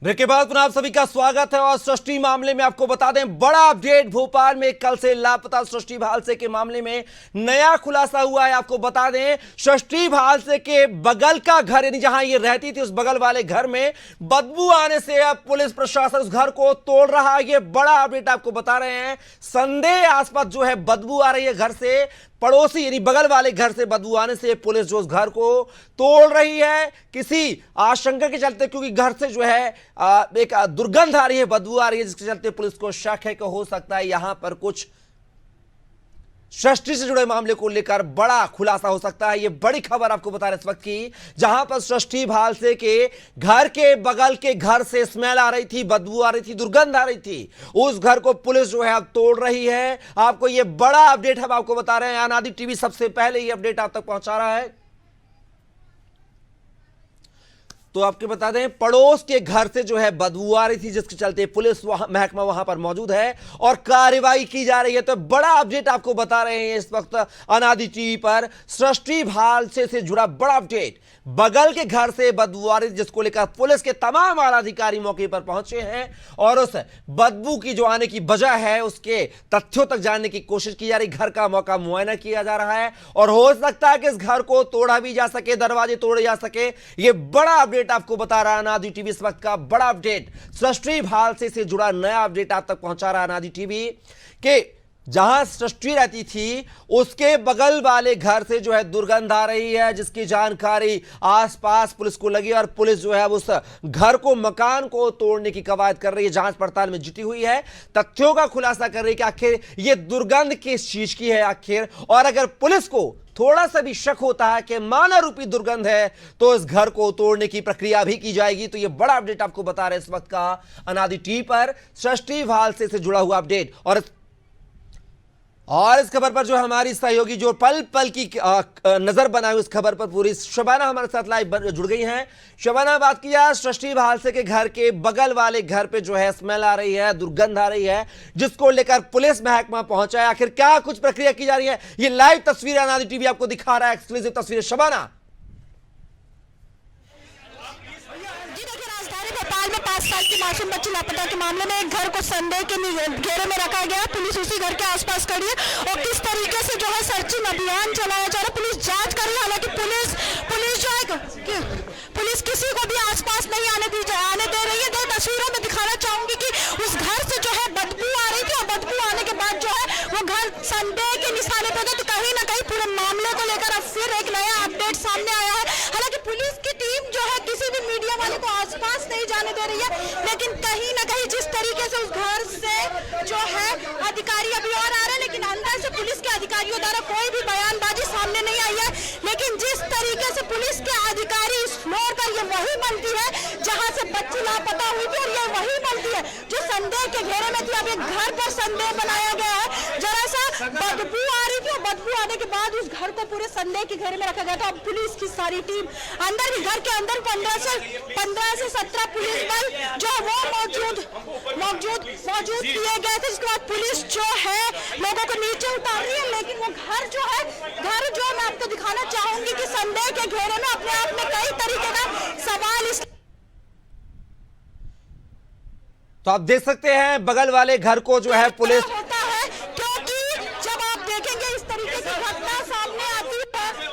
Break के बाद पुनः आप सभी का स्वागत है। और सृष्टि मामले में आपको बता दें बड़ा अपडेट। भोपाल में कल से लापता सृष्टि भालसे के मामले में नया खुलासा हुआ है। आपको बता दें सृष्टि भालसे के बगल का घर यानी जहां ये रहती थी उस बगल वाले घर में बदबू आने से अब पुलिस प्रशासन उस घर को तोड़ रहा है। ये बड़ा अपडेट आपको बता रहे हैं। संदेह आसपास जो है बदबू आ रही है घर से, पड़ोसी यानी बगल वाले घर से बदबू आने से पुलिस जो उस घर को तोड़ रही है किसी आशंका के चलते, क्योंकि घर से जो है एक दुर्गंध आ रही है, बदबू आ रही है, जिसके चलते पुलिस को शक है कि हो सकता है यहां पर कुछ सृष्टि से जुड़े मामले को लेकर बड़ा खुलासा हो सकता है। यह बड़ी खबर आपको बता रहे इस वक्त की, जहां पर सृष्टि भालसे के घर के बगल के घर से स्मेल आ रही थी, बदबू आ रही थी, दुर्गंध आ रही थी। उस घर को पुलिस जो है अब तोड़ रही है। आपको यह बड़ा अपडेट हम आपको बता रहे हैं। अनादि टीवी सबसे पहले यह अपडेट आप तक पहुंचा रहा है। तो आपके बता दें पड़ोस के घर से जो है बदबू आ रही थी, जिसके चलते पुलिस महकमा वहां पर मौजूद है और कार्रवाई की जा रही है। तो बड़ा अपडेट आपको बता रहे हैं इस वक्त अनादि टीवी पर। सृष्टि भालसे से जुड़ा बड़ा अपडेट, बगल के घर से बदबू आ रही थी, जिसको लेकर पुलिस के तमाम आला अधिकारी मौके पर पहुंचे हैं और उस बदबू की जो आने की वजह है उसके तथ्यों तक जानने की कोशिश की जा रही। घर का मौका मुआयना किया जा रहा है और हो सकता है कि इस घर को तोड़ा भी जा सके, दरवाजे तोड़े जा सके। यह बड़ा अपडेट आपको बता रहा है अनादि टीवी इस वक्त का बड़ा अपडेट। सृष्टि भालसे से जुड़ा नया अपडेट आप तक पहुंचा रहा है अनादि टीवी के जहां सृष्टि रहती थी उसके बगल वाले घर से जो है दुर्गंध आ रही है, जिसकी जानकारी आसपास पुलिस को लगी और पुलिस जो है उस घर को, मकान को तोड़ने की कवायद कर रही है, जांच पड़ताल में जुटी हुई है, तथ्यों का खुलासा कर रही है कि आखिर यह दुर्गंध किस चीज की है आखिर। और अगर पुलिस को थोड़ा सा भी शक होता है कि मानव रूपी दुर्गंध है तो इस घर को तोड़ने की प्रक्रिया भी की जाएगी। तो यह बड़ा अपडेट आपको बता रहे हैं इस वक्त का अनादि टीवी पर सृष्टि भालसे से जुड़ा हुआ अपडेट। और इस खबर पर जो हमारी सहयोगी जो पल पल की नजर बनाए उस खबर पर पूरी शबाना हमारे साथ लाइव जुड़ गई हैं। शबाना, बात की जाए सृष्टि भालसे के घर के बगल वाले घर पे जो है स्मेल आ रही है, दुर्गंध आ रही है, जिसको लेकर पुलिस महकमा पहुंचा है। आखिर क्या कुछ प्रक्रिया की जा रही है, ये लाइव तस्वीरें अनादि टीवी आपको दिखा रहा है, एक्सक्लूसिव तस्वीरें। शबाना, भोपाल में 5 साल की मासूम बच्ची लापता के मामले में एक घर को संदेह के घेरे में रखा गया। पुलिस उसी घर के आसपास खड़ी है और किस तरीके से जो है सर्चिंग अभियान चलाया जा रहा है। पुलिस जांच कर रही है। हालांकि पुलिस जो है पुलिस किसी को भी आसपास नहीं आने दे रही है। दो तस्वीरों में दिखाना चाहूंगी कि उस घर से जो है बदबू आ रही थी और बदबू आने के बाद जो है वो घर संदेह के निशाने पर था। तो कहीं ना कहीं पूरे मामले को लेकर अब फिर एक नया अपडेट सामने आया है। हालांकि पुलिस की टीम जो है किसी भी मीडिया वाले को आसपास नहीं जाने दे रही है, लेकिन कहीं ना कहीं जिस तरीके से उस घर से जो है अधिकारी अभी और आ रहे हैं, लेकिन अंदर से पुलिस के अधिकारियों द्वारा कोई भी बयानबाजी सामने नहीं आई है। लेकिन जिस तरीके से पुलिस के अधिकारी इस फ्लोर पर, ये वही बनती है जहां से बच्ची लापता हुई थी और ये वही बनती है जो संदेह के घेरे में थी। अब एक घर पर संदेह बनाया गया है। जरा सा बदबू आ रही थी और बदबू आने के बाद उस घर को पूरे संदेह के घेरे में रखा गया था। अब पुलिस की सारी टीम अंदर ही, घर के अंदर 15 से 17 पुलिस बल जो वो मौजूद किए गए थे। जिसके बाद पुलिस जो है लोगों को नीचे उतार रही है। लेकिन वो घर जो मैं आपको दिखाना चाहूंगी कि संदेह के घेरे में अपने आप में कई तरीके का सवाल तो आप देख सकते हैं बगल वाले घर को जो है पुलिस होता है, क्योंकि जब आप देखेंगे इस तरीके की घटना सामने आती है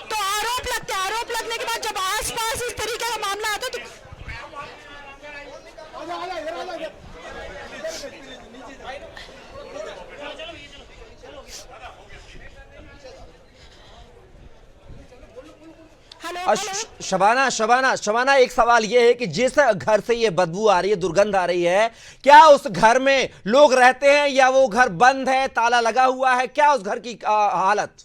तो आरोप लगने के बाद जब आसपास इस तरीके का मामला आता है तो शबाना, एक सवाल यह है कि जिस घर से ये बदबू आ रही है, दुर्गंध आ रही है, क्या उस घर में लोग रहते हैं या वो घर बंद है, ताला लगा हुआ है? क्या उस घर की हालत?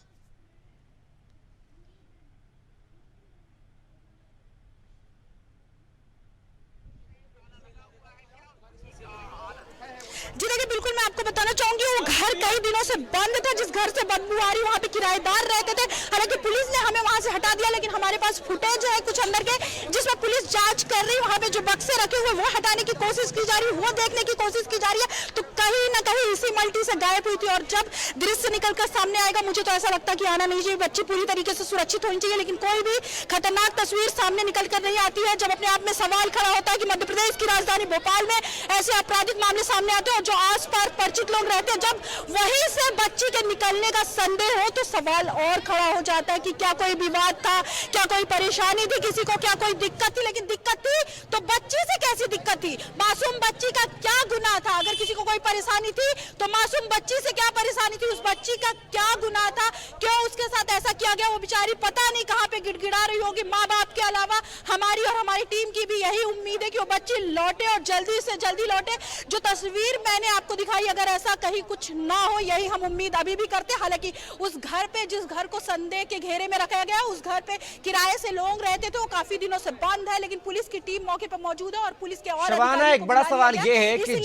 जी देखिए, बिल्कुल मैं आपको बताना चाहूंगी, वो घर कई दिनों से बंद था, जिस घर से बदबू आ रही वहाँ पे किराएदार रहते थे। हालांकि पुलिस ने हमें वहाँ से हटा दिया, लेकिन हमारे पास फुटेज है कुछ अंदर के, जिसमें पुलिस जांच कर रही है। वहाँ पे जो बक्से रखे हुए वो हटाने की कोशिश की जा रही है, वो देखने की कोशिश की जा रही है। तो कहीं ना कहीं इसी मल्टी से गायब हुई थी, और जब दृश्य निकलकर सामने आएगा, मुझे तो ऐसा लगता है कि आना नहीं चाहिए। बच्ची पूरी तरीके से सुरक्षित होनी चाहिए, लेकिन कोई भी खतरनाक तस्वीर सामने निकल कर नहीं आती है, जब अपने आप में सवाल खड़ा होता है कि मध्य प्रदेश की राजधानी भोपाल में ऐसे आपराधिक मामले सामने आते हैं, और जो आसपास परिचित लोग रहते हैं, जब वहीं से बच्ची के निकलने का संदेह हो तो सवाल और खड़ा हो जाता है कि क्या कोई विवाद था, क्या कोई परेशानी थी किसी को, क्या कोई दिक्कत थी। लेकिन दिक्कत थी तो बच्ची से कैसी दिक्कत थी, मासूम बच्ची का क्या गुनाह था। अगर किसी को कोई परेशानी थी तो मासूम बच्ची से क्या परेशानी थी, उस बच्ची का क्या गुनाह था, क्यों उसके साथ ऐसा किया गया। वो बेचारी पता नहीं कहाँ पे गिड़गिड़ा रही होगी। माँ बाप के अलावा हमारी और हमारी टीम की भी यही उम्मीद है कि वो बच्ची लौटे और जल्दी से जल्दी लौटे। जो तस्वीर मैंने आपको दिखाई, अगर ऐसा कहीं कुछ ना हो, यही हम उम्मीद अभी भी करते। हालांकि उस घर पे, जिस घर को संदेह के घेरे में रखा गया, उस घर पे किराए से लोग रहते थे, वो काफी दिनों से बंद है, लेकिन पुलिस की टीम मौके पर मौजूद है और पुलिस के और शबाना, एक बड़ा सवाल ये है कि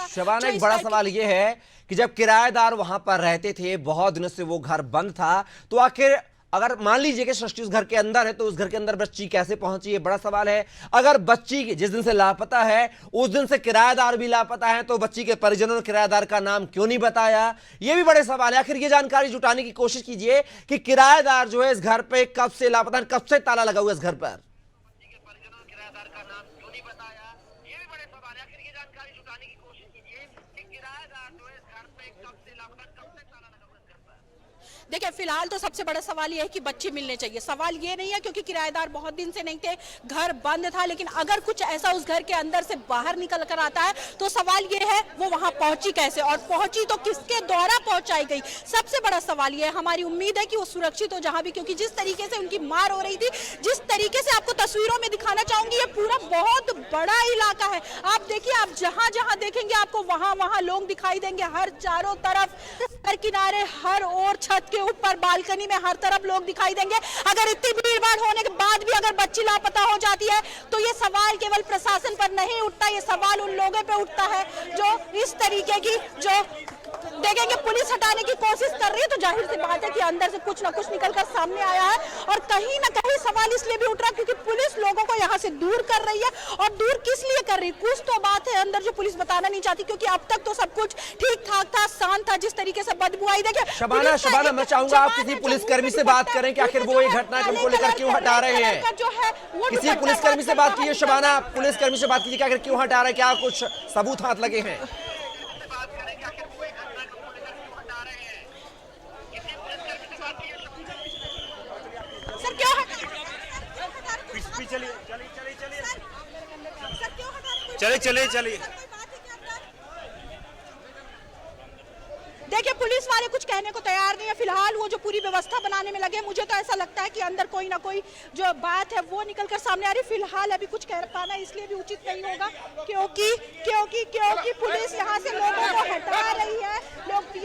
शबाना, एक बड़ा सवाल ये है कि जब किराएदार वहां पर रहते थे, बहुत दिनों से वो घर बंद था, तो आखिर अगर मान लीजिए कि सृष्टि उस घर के अंदर है, तो उस घर के अंदर बच्ची कैसे पहुंची, ये बड़ा सवाल है। अगर बच्ची जिस दिन से लापता है उस दिन से किराएदार भी लापता है, तो बच्ची के परिजनों ने किराएदार का नाम क्यों नहीं बताया, ये भी बड़े सवाल है। आखिर ये जानकारी जुटाने की कोशिश कीजिए कि किराएदार जो है इस घर पे कब से लापता है, कब से ताला लगा हुआ है इस घर पर। देखिए, फिलहाल तो सबसे बड़ा सवाल ये है कि बच्चे मिलने चाहिए। सवाल ये नहीं है क्योंकि किराएदार बहुत दिन से नहीं थे, घर बंद था, लेकिन अगर कुछ ऐसा उस घर के अंदर से बाहर निकल कर आता है तो सवाल ये है वो वहां पहुंची कैसे, और पहुंची तो किसके द्वारा पहुंचाई गई। सबसे बड़ा सवाल ये है। हमारी उम्मीद है कि वो सुरक्षित हो जहां भी, क्योंकि जिस तरीके से उनकी मार हो रही थी, जिस तरीके से आपको तस्वीरों में दिखाना चाहूंगी, ये पूरा बहुत बड़ा इलाका है। आप देखिए, आप जहां जहां देखेंगे आपको वहां वहां लोग दिखाई देंगे, हर चारों तरफ, हर किनारे, हर ओर, छत के ऊपर, बालकनी में, हर तरफ लोग दिखाई देंगे। अगर इतनी भीड़ भाड़ होने के बाद भी अगर बच्ची लापता हो जाती है तो ये सवाल केवल प्रशासन पर नहीं उठता, ये सवाल उन लोगों पे उठता है जो इस तरीके की, जो देखेंगे पुलिस हटाने की कोशिश कर रही है, तो जाहिर सी बात है कि अंदर से कुछ ना कुछ निकलकर सामने आया है। और कहीं ना कहीं सवाल इसलिए भी उठ रहा है क्योंकि पुलिस लोगों को यहाँ से दूर कर रही है, और दूर किस लिए कर रही है, कुछ तो बात है अंदर जो पुलिस बताना नहीं चाहती, क्योंकि अब तक तो सब कुछ ठीक ठाक था, शांत था। जिस तरीके से बदबू आई, देखिए शबाना, मैं चाहूंगा आप किसी पुलिसकर्मी से बात करें कि आखिर वो ये घटनाक्रम को लेकर क्यों हटा रहे हैं। किसी पुलिसकर्मी से बात कीजिए शबाना, पुलिसकर्मी से बात कीजिए कि आखिर क्यों हटा रहे हैं, क्या कुछ सबूत हाथ लगे हैं। सर क्यों चलिए। देखिए, पुलिस वाले कुछ कहने को तैयार नहीं है। फिलहाल वो जो पूरी व्यवस्था बनाने में लगे, मुझे तो ऐसा लगता है कि अंदर कोई ना कोई जो बात है वो निकलकर सामने आ रही। फिलहाल अभी कुछ कह पाना इसलिए भी उचित नहीं होगा क्योंकि पुलिस यहाँ से लोगों को हटा रही है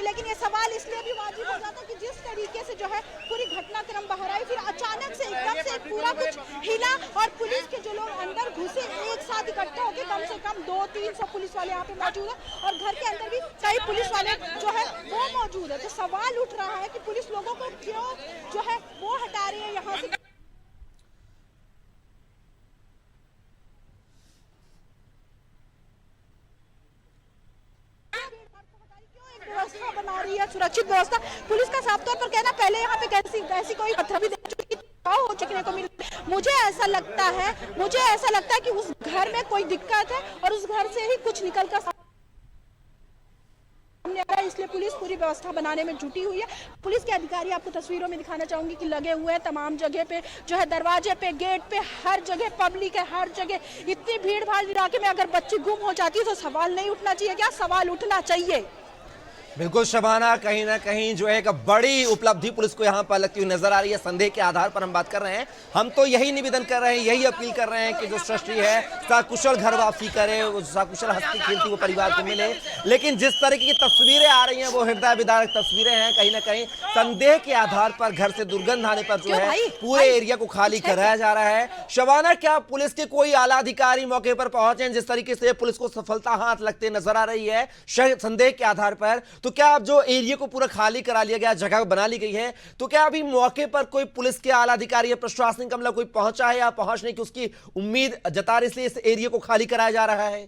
लेकिन ये सवाल इसलिए भी वाजिब हो जाता है कि जिस तरीके से जो है पूरी घटनाक्रम बाहर आई, फिर अचानक से एकदम से पूरा कुछ हिला और पुलिस के जो लोग अंदर घुसे, एक साथ इकट्ठा होकर कम से कम 200-300 पुलिस वाले यहाँ पे मौजूद है, और घर के अंदर भी कई पुलिस वाले जो है वो मौजूद है। तो सवाल उठ रहा है कि पुलिस लोगों को क्यों जो है वो हटा रही है यहाँ से। व्यवस्था बना रही है, सुरक्षित व्यवस्था। पुलिस का साफ तौर पर कहना, पहले यहाँ पे ऐसी कोई पत्थर भी हो चुकने को मिल। मुझे ऐसा लगता है कि उस घर में कोई दिक्कत है और उस घर से ही कुछ निकल कर सामने आ रहा है, इसलिए पुलिस पूरी व्यवस्था बनाने में जुटी हुई है। पुलिस के अधिकारी आपको तस्वीरों में दिखाना चाहूंगी कि लगे हुए हैं तमाम जगह पे, जो है दरवाजे पे, गेट पे, हर जगह पब्लिक है, हर जगह। इतनी भीड़ भाड़ इलाके में अगर बच्ची गुम हो जाती है तो सवाल नहीं उठना चाहिए क्या? सवाल उठना चाहिए। बिल्कुल शबाना, कहीं ना कहीं जो है एक बड़ी उपलब्धि पुलिस को यहां पर लगती हुई नजर आ रही है। संदेह के आधार पर हम बात कर रहे हैं, हम तो यही निवेदन कर रहे हैं, यही अपील कर रहे हैं कि जो सृष्टि है सकुशल घर वापसी करे, सकुशल हंसती खेलती वो परिवार को मिले। लेकिन जिस तरीके की तस्वीरें आ रही हैं वो हृदय विदारक तस्वीरें हैं। कहीं ना कहीं संदेह के आधार पर घर से दुर्गंध आने पर जो है पूरे एरिया को खाली कराया जा रहा है। शबाना, क्या पुलिस के कोई आला अधिकारी मौके पर पहुंचे? जिस तरीके से पुलिस को सफलता हाथ लगते नजर आ रही है संदेह के आधार पर, तो क्या अब जो एरिया को पूरा खाली करा लिया गया, जगह बना ली गई है, तो क्या अभी मौके पर कोई पुलिस के आला अधिकारी या प्रशासनिक अमला कोई पहुंचा है या पहुंचने की उसकी उम्मीद जता रही, इसलिए इस एरिया को खाली कराया जा रहा है?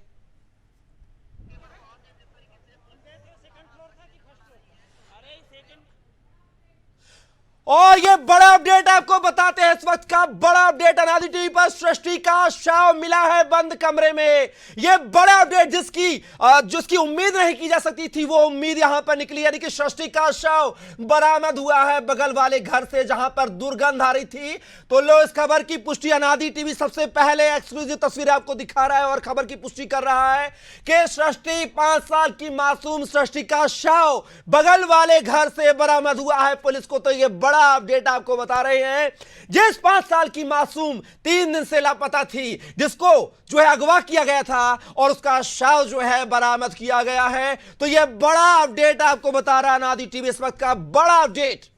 और ये बड़ा अपडेट आपको बताते हैं, इस वक्त का बड़ा अपडेट अनादि टीवी पर सृष्टि का शव मिला है बंद कमरे में। ये बड़ा अपडेट जिसकी उम्मीद नहीं की जा सकती थी वो उम्मीद यहां पर निकली, यानी कि सृष्टि का शव बरामद हुआ है बगल वाले घर से जहां पर दुर्गंध आ रही थी। तो लो, इस खबर की पुष्टि अनादि टीवी सबसे पहले एक्सक्लूसिव तस्वीरें आपको दिखा रहा है और खबर की पुष्टि कर रहा है कि सृष्टि 5 साल की मासूम सृष्टि का शव बगल वाले घर से बरामद हुआ है पुलिस को। तो ये बड़ा अपडेट आपको बता रहे हैं, जिस 5 साल की मासूम 3 दिन से लापता थी, जिसको जो है अगवा किया गया था और उसका शव जो है बरामद किया गया है। तो यह बड़ा अपडेट आपको बता रहा है अनादि टीवी, इस वक्त का बड़ा अपडेट।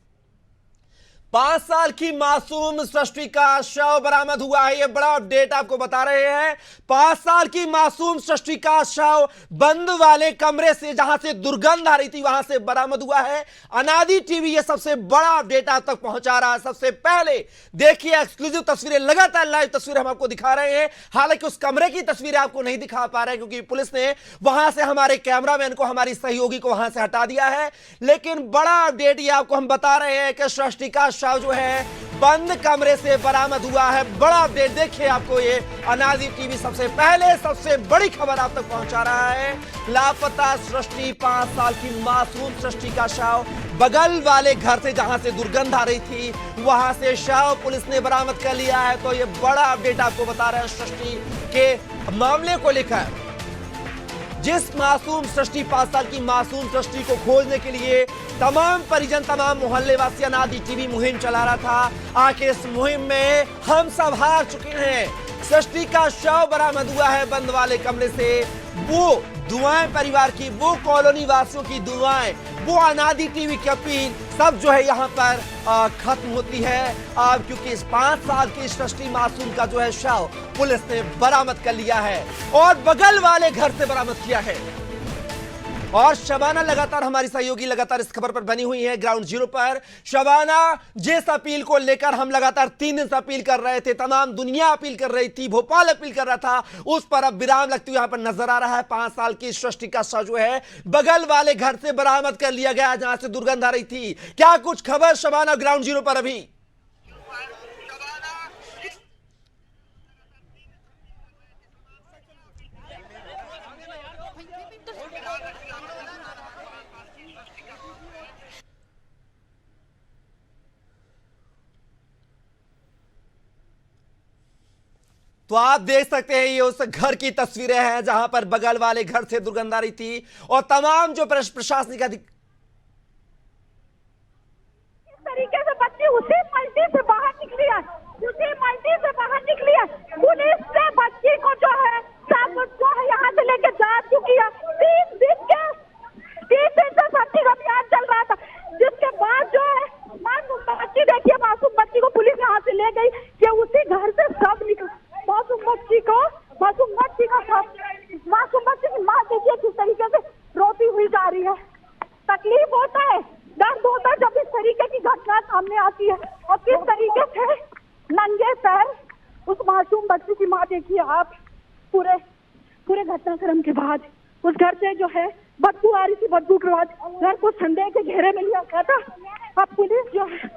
5 साल की मासूम सृष्टि का शव बरामद हुआ है, यह बड़ा अपडेट आपको बता रहे हैं। 5 साल की मासूम सृष्टि का शव बंद वाले कमरे से, जहां से दुर्गंध आ रही थी, वहां से बरामद हुआ है। अनादि टीवी यह सबसे बड़ा अपडेट आप तक पहुंचा रहा है। सबसे पहले देखिए एक्सक्लूसिव तस्वीरें, लगातार लाइव तस्वीरें हम आपको दिखा रहे हैं। हालांकि उस कमरे की तस्वीरें आपको नहीं दिखा पा रहे हैं क्योंकि पुलिस ने वहां से हमारे कैमरामैन को, हमारी सहयोगी को वहां से हटा दिया है। लेकिन बड़ा अपडेट ये आपको हम बता रहे हैं कि सृष्टि का शव जो है बंद कमरे से बरामद हुआ है। बड़ा अपडेट देखिए, आपको ये अनादि टीवी सबसे पहले सबसे बड़ी खबर आप तक पहुंचा रहा है। लापता सृष्टि, 5 साल की मासूम सृष्टि का शव बगल वाले घर से, जहां से दुर्गंध आ रही थी, वहां से शव पुलिस ने बरामद कर लिया है। तो ये बड़ा अपडेट आपको बता रहे हैं सृष्टि के मामले को लेकर। जिस मासूम सृष्टि, 5 साल की मासूम सृष्टि को खोजने के लिए तमाम परिजन, तमाम मोहल्ले वासी अनादि टीवी मुहिम चला रहा था। आखिर इस मुहिम में हम सब हार चुके हैं। सृष्टि का शव बरामद हुआ है बंद वाले कमरे से। वो दुआएं परिवार की, वो कॉलोनी वासियों की दुआएं, वो अनादि टीवी की अपील सब जो है यहाँ पर खत्म होती है अब, क्योंकि इस 5 साल की सृष्टि मासूम का जो है शव पुलिस ने बरामद कर लिया है और बगल वाले घर से बरामद किया है। और शबाना लगातार, हमारी सहयोगी लगातार इस खबर पर बनी हुई है ग्राउंड जीरो पर। शबाना, जिस अपील को लेकर हम लगातार 3 दिन से अपील कर रहे थे, तमाम दुनिया अपील कर रही थी, भोपाल अपील कर रहा था, उस पर अब विराम लगते हुए यहां पर नजर आ रहा है। 5 साल की सृष्टि का शव जो है बगल वाले घर से बरामद कर लिया गया जहां से दुर्गंध आ रही थी। क्या कुछ खबर शबाना ग्राउंड जीरो पर अभी? तो आप देख सकते हैं ये उस घर की तस्वीरें हैं जहां पर बगल वाले घर से दुर्गंध आ रही थी और तमाम जो प्रशासनिक इस तरीके से बच्ची उसी मल्टी से बाहर निकली है, पुलिस ने बच्ची को जो है सब जो है यहाँ से लेके जा चुकी है। 3 दिन से सर्चिंग अभियान चल रहा था, जिसके बाद जो है मासूम बच्ची, देखिए मासूम बच्ची को पुलिस यहाँ से ले गई कि उसी घर से सब निकल। मासूम बच्ची की माँ देखिए किस तरीके से रोती हुई जा रही है। तकलीफ होता है, दर्द होता है जब इस तरीके की घटना सामने आती है। और किस तरीके से नंगे पैर उस मासूम बच्ची की माँ, देखिए आप, पूरे घटनाक्रम के बाद उस घर से जो है बदबू आ रही थी, बदबू के बाद घर को संदेह के घेरे में लिया गया था। अब पुलिस जो है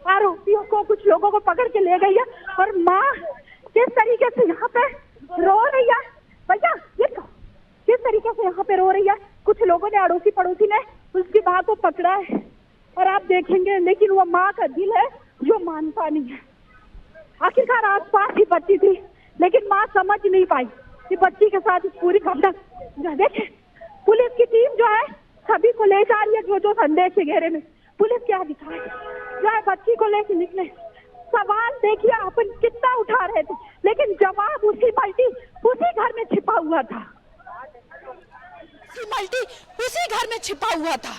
आरोपियों को, कुछ लोगों को पकड़ के ले गई है और माँ किस तरीके से यहाँ पे रो रही है। भैया ये किस तरीके से यहाँ पे रो रही है। कुछ लोगों ने, अड़ोसी पड़ोसी ने उसकी माँ को पकड़ा है और आप देखेंगे, लेकिन वो माँ का दिल है जो मानता नहीं है। आखिरकार आसपास ही बच्ची थी, लेकिन माँ समझ नहीं पाई कि बच्ची के साथ पूरी घटना। देखे पुलिस की टीम जो है सभी को ले जा रही है जो संदेह के घेरे में। पुलिस क्या दिखाए, चाहे बच्ची को लेके निकले। सवाल देखिए अपन कितना उठा रहे थे, लेकिन जवाब उसी घर में छिपा हुआ था। उसी घर में छिपा हुआ था।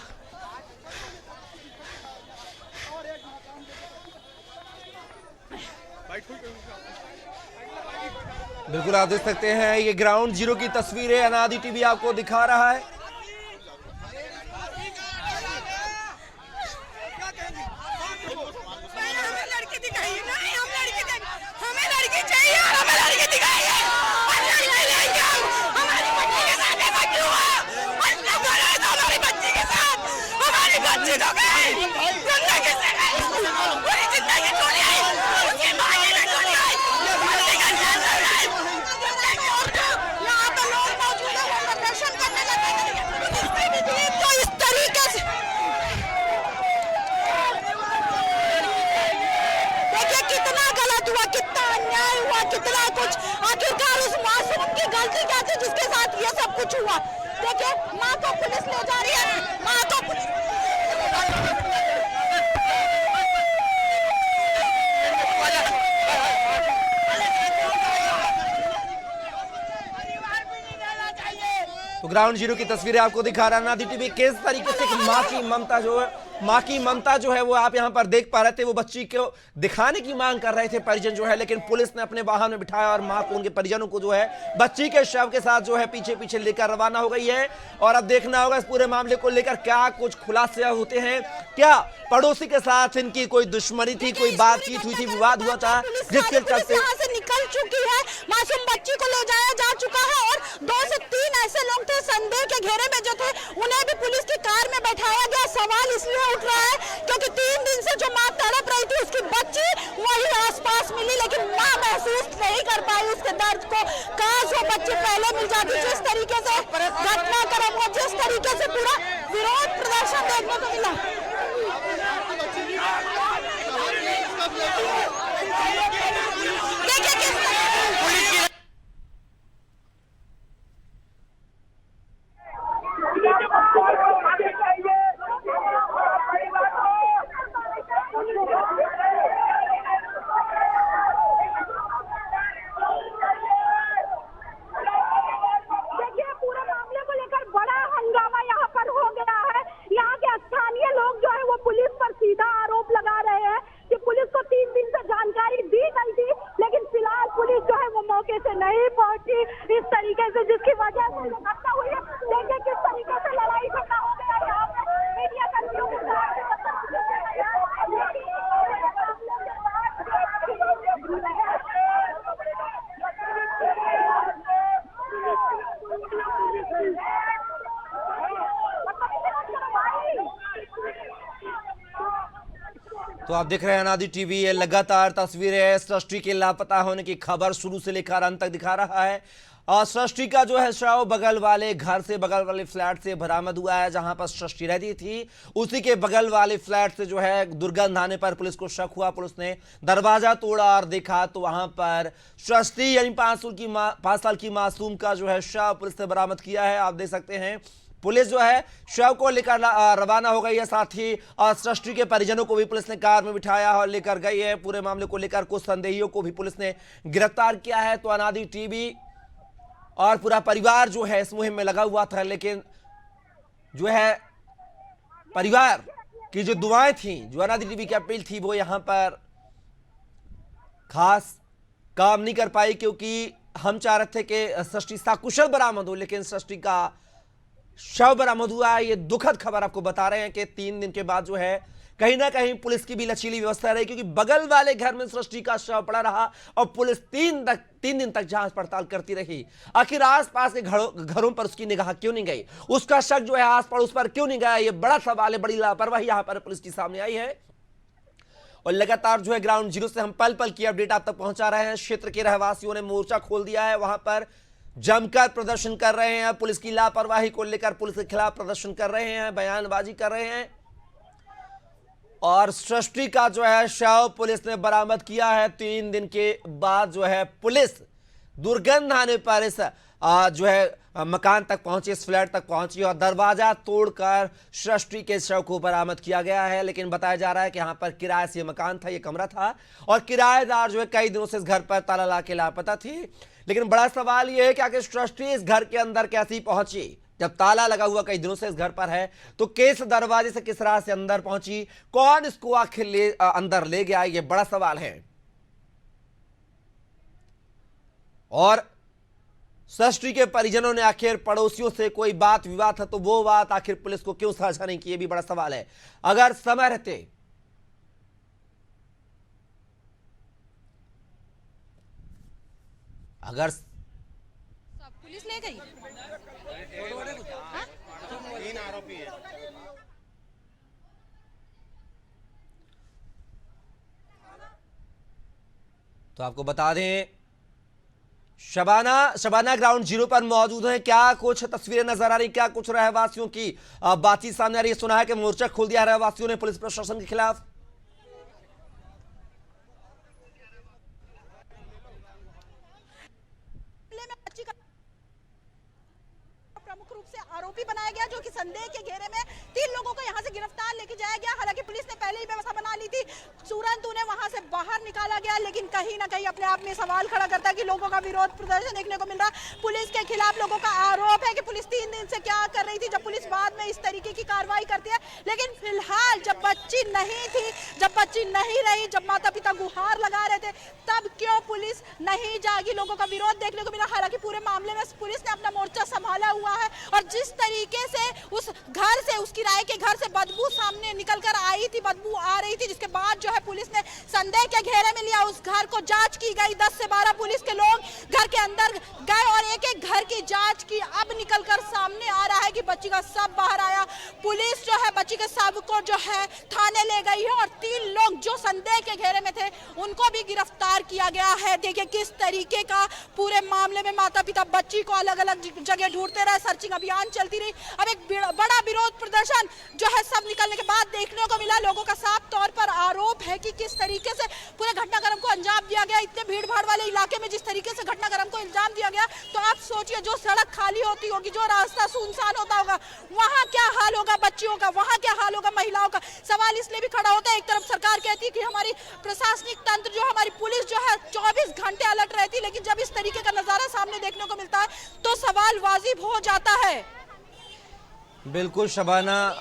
बिल्कुल आप देख सकते हैं, ये ग्राउंड जीरो की तस्वीरें अनादि टीवी आपको दिखा रहा है। कितना कुछ, आखिरकार उस मासूम की गलती क्या थी जिसके साथ ये सब कुछ हुआ। देखिए माँ को पुलिस ले जा रही है, माँ को पुलिस। तो ग्राउंड जीरो की तस्वीरें आपको दिखा रहा है अनादि टीवी। किस तरीके से माँ की ममता जो है वो आप यहां पर देख पा रहे थे। वो बच्ची को दिखाने की मांग कर रहे थे परिजन जो है, लेकिन पुलिस ने अपने वाहन में बिठाया और मां को, उनके परिजनों को जो है बच्ची के शव के साथ जो है पीछे पीछे लेकर रवाना हो गई है। और अब देखना होगा इस पूरे मामले को लेकर क्या कुछ खुलासे होते हैं। क्या पड़ोसी के साथ इनकी कोई दुश्मनी थी, कोई बातचीत हुई थी, विवाद हुआ था जिसके चलते यहाँ से निकल चुकी है। मासूम बच्ची को ले जाया जा चुका है और 2 से 3 ऐसे लोग थे संदेह के घेरे में जो थे, उन्हें भी पुलिस की कार में बैठाया गया। सवाल इसलिए उठ रहा है क्योंकि 3 दिन से जो मां तड़प रही थी, उसकी बच्ची वही आसपास मिली, लेकिन मां महसूस नहीं कर पाई उसके दर्द को। काश वो बच्ची पहले मिल जाती। जिस तरीके से घटनाक्रम हुआ, जिस तरीके से पूरा विरोध प्रदर्शन देखने को मिला। देखिए किस नहीं पहुंची, इस तरीके से जिसकी वजह से घटना हुई है। देखिए किस तरीके से लड़ाई झगड़ा हो गया यहाँ पे मीडिया कर्मियों के साथ। तो आप देख रहे हैं अनादि टीवी। ये लगातार तस्वीरें सृष्टि के लापता होने की खबर शुरू से लेकर अंत तक दिखा रहा है। और सृष्टि का जो है शव बगल वाले घर से, बगल वाले फ्लैट से बरामद हुआ है, जहां पर सृष्टि रहती थी उसी के बगल वाले फ्लैट से जो है दुर्गंध आने पर पुलिस को शक हुआ। पुलिस ने दरवाजा तोड़ा और देखा तो वहां पर सृष्टि यानी 5 साल की मासूम का जो है शव पुलिस ने बरामद किया है। आप देख सकते हैं पुलिस जो है शव को लेकर रवाना हो गई है। साथ ही सृष्टि के परिजनों को भी पुलिस ने कार में बिठाया और लेकर गई है। पूरे मामले को लेकर कुछ संदेहियों को भी पुलिस ने गिरफ्तार किया है। तो अनादि टीवी और पूरा परिवार जो है इस मुहिम में लगा हुआ था, लेकिन जो है परिवार की जो दुआएं थी, जो अनादि टीवी की अपील थी, वो यहां पर खास काम नहीं कर पाई, क्योंकि हम चाह रहे थे कि सृष्टि सकुशल बरामद हो, लेकिन सृष्टि का शव बरामद हुआ है। ये दुखद खबर आपको बता रहे हैं कि 3 दिन के बाद जो है कहीं ना कहीं पुलिस की भी लचीली व्यवस्था रही, क्योंकि बगल वाले घर में सृष्टि का शव पड़ा रहा और पुलिस 3 दिन तक जांच पड़ताल करती रही। आखिर आसपास के घरों पर उसकी निगाह क्यों नहीं गई, उसका शक जो है आस पड़ोस पर क्यों नहीं गया, ये बड़ा सवाल है। बड़ी लापरवाही यहां पर पुलिस की सामने आई है। और लगातार जो है ग्राउंड जीरो से हम पल पल की अपडेट आप तक पहुंचा रहे हैं। क्षेत्र के रहवासियों ने मोर्चा खोल दिया है, वहां पर जमकर प्रदर्शन कर रहे हैं। पुलिस की लापरवाही को लेकर पुलिस के खिलाफ प्रदर्शन कर रहे हैं, बयानबाजी कर रहे हैं। और सृष्टि का जो है शव पुलिस ने बरामद किया है। 3 दिन के बाद जो है पुलिस दुर्गंध आने पर इस जो है मकान तक पहुंची, इस फ्लैट तक पहुंची और दरवाजा तोड़कर सृष्टि के शव को बरामद किया गया है। लेकिन बताया जा रहा है कि यहां पर किराए से मकान था, ये कमरा था और किराएदार जो है कई दिनों से इस घर पर ताला लगा के लापता थी। लेकिन बड़ा सवाल यह है कि आखिर सृष्टि इस घर के अंदर कैसे पहुंची? जब ताला लगा हुआ कई दिनों से इस घर पर है तो किस दरवाजे से किस राह से अंदर पहुंची? कौन इसको आखिर अंदर ले गया? ये बड़ा सवाल है। और सृष्टि के परिजनों ने आखिर पड़ोसियों से कोई बात विवाद था तो वो बात आखिर पुलिस को क्यों साझा नहीं की? ये भी बड़ा सवाल है। अगर समय रहते पुलिस ले गई। तीन आरोपी है। तो आपको बता दें शबाना ग्राउंड जीरो पर मौजूद है। क्या कुछ तस्वीरें नजर आ रही, क्या कुछ रहवासियों की बातचीत सामने आ रही है? सुना है कि मोर्चा खोल दिया रहवासियों ने पुलिस प्रशासन के खिलाफ। प्रमुख रूप से आरोपी बनाया गया, जो कि संदेह के घेरे में 3 लोगों को यहां से गिरफ्तार लेके जाया गया। हालांकि पुलिस ने पहले ही व्यवस्था बना ली थी, तुरंत उन्हें वहां से बाहर निकाला गया। लेकिन कहीं ना कहीं अपने आप में सवाल खड़ा करता है कि लोगों का विरोध प्रदर्शन देखने को मिल रहा। पुलिस के खिलाफ लोगों का आरोप है कि पुलिस 3 दिन से क्या कर रही थी, जब पुलिस बाद में इस तरीके की कार्रवाई करती है। लेकिन फिलहाल जब बच्ची नहीं थी, जब बच्ची नहीं रही, जब माता पिता गुहार लगा रहे थे, तब क्यों पुलिस नहीं जागी? लोगों का विरोध देखने को मिला। हालांकि पूरे मामले में पुलिस ने अपना मोर्चा संभाला हुआ है और जिस तरीके से उस घर से, उस किराए के घर से बदबू सामने निकल कर आई थी, बदबू आ रही थी, जिसके बाद जो है पुलिस ने संदेह के घेरे में लिया। उस घर को जांच की गई, 10 से 12 पुलिस के लोग घर के अंदर गए और एक एक घर की जांच की। अब निकलकर सामने आ रहा है कि बच्ची का शव बाहर आया। पुलिस जो है बच्ची के शव को जो है थाने ले गई है और 3 लोग जो संदेह के घेरे में थे उनको भी गिरफ्तार किया गया है। देखिए किस तरीके का पूरे मामले में माता पिता बच्ची को अलग अलग जगह ढूंढते रहे, सर्चिंग अभियान चलती रही। अब एक बड़ा विरोध प्रदर्शन जो है सब निकलने के बाद देखने को मिला। लोगों का साफ तौर पर आरोप है कि किस तरीके से पूरे घटनाक्रम को अंजाम दिया गया। इतने भीड़ भाड़ वाले इलाके में जिस तरीके से घटनाक्रम को अंजाम दिया गया, तो आप सोचिए जो सड़क खाली होती होगी, जो रास्ता सुनसान होता होगा, वहां क्या हाल होगा बच्चियों का, वहां क्या हाल होगा महिलाओं का। सवाल इसलिए भी खड़ा होता है, एक तरफ सरकार कहती है कि हमारी प्रशासनिक तंत्र जो हमारी पुलिस जो है 24 घंटे अलर्ट रहती है, लेकिन जब इस तरीके का नजारा सामने देखने को मिलता है तो सवाल वाजिब हो जाता है। बिल्कुल शबाना,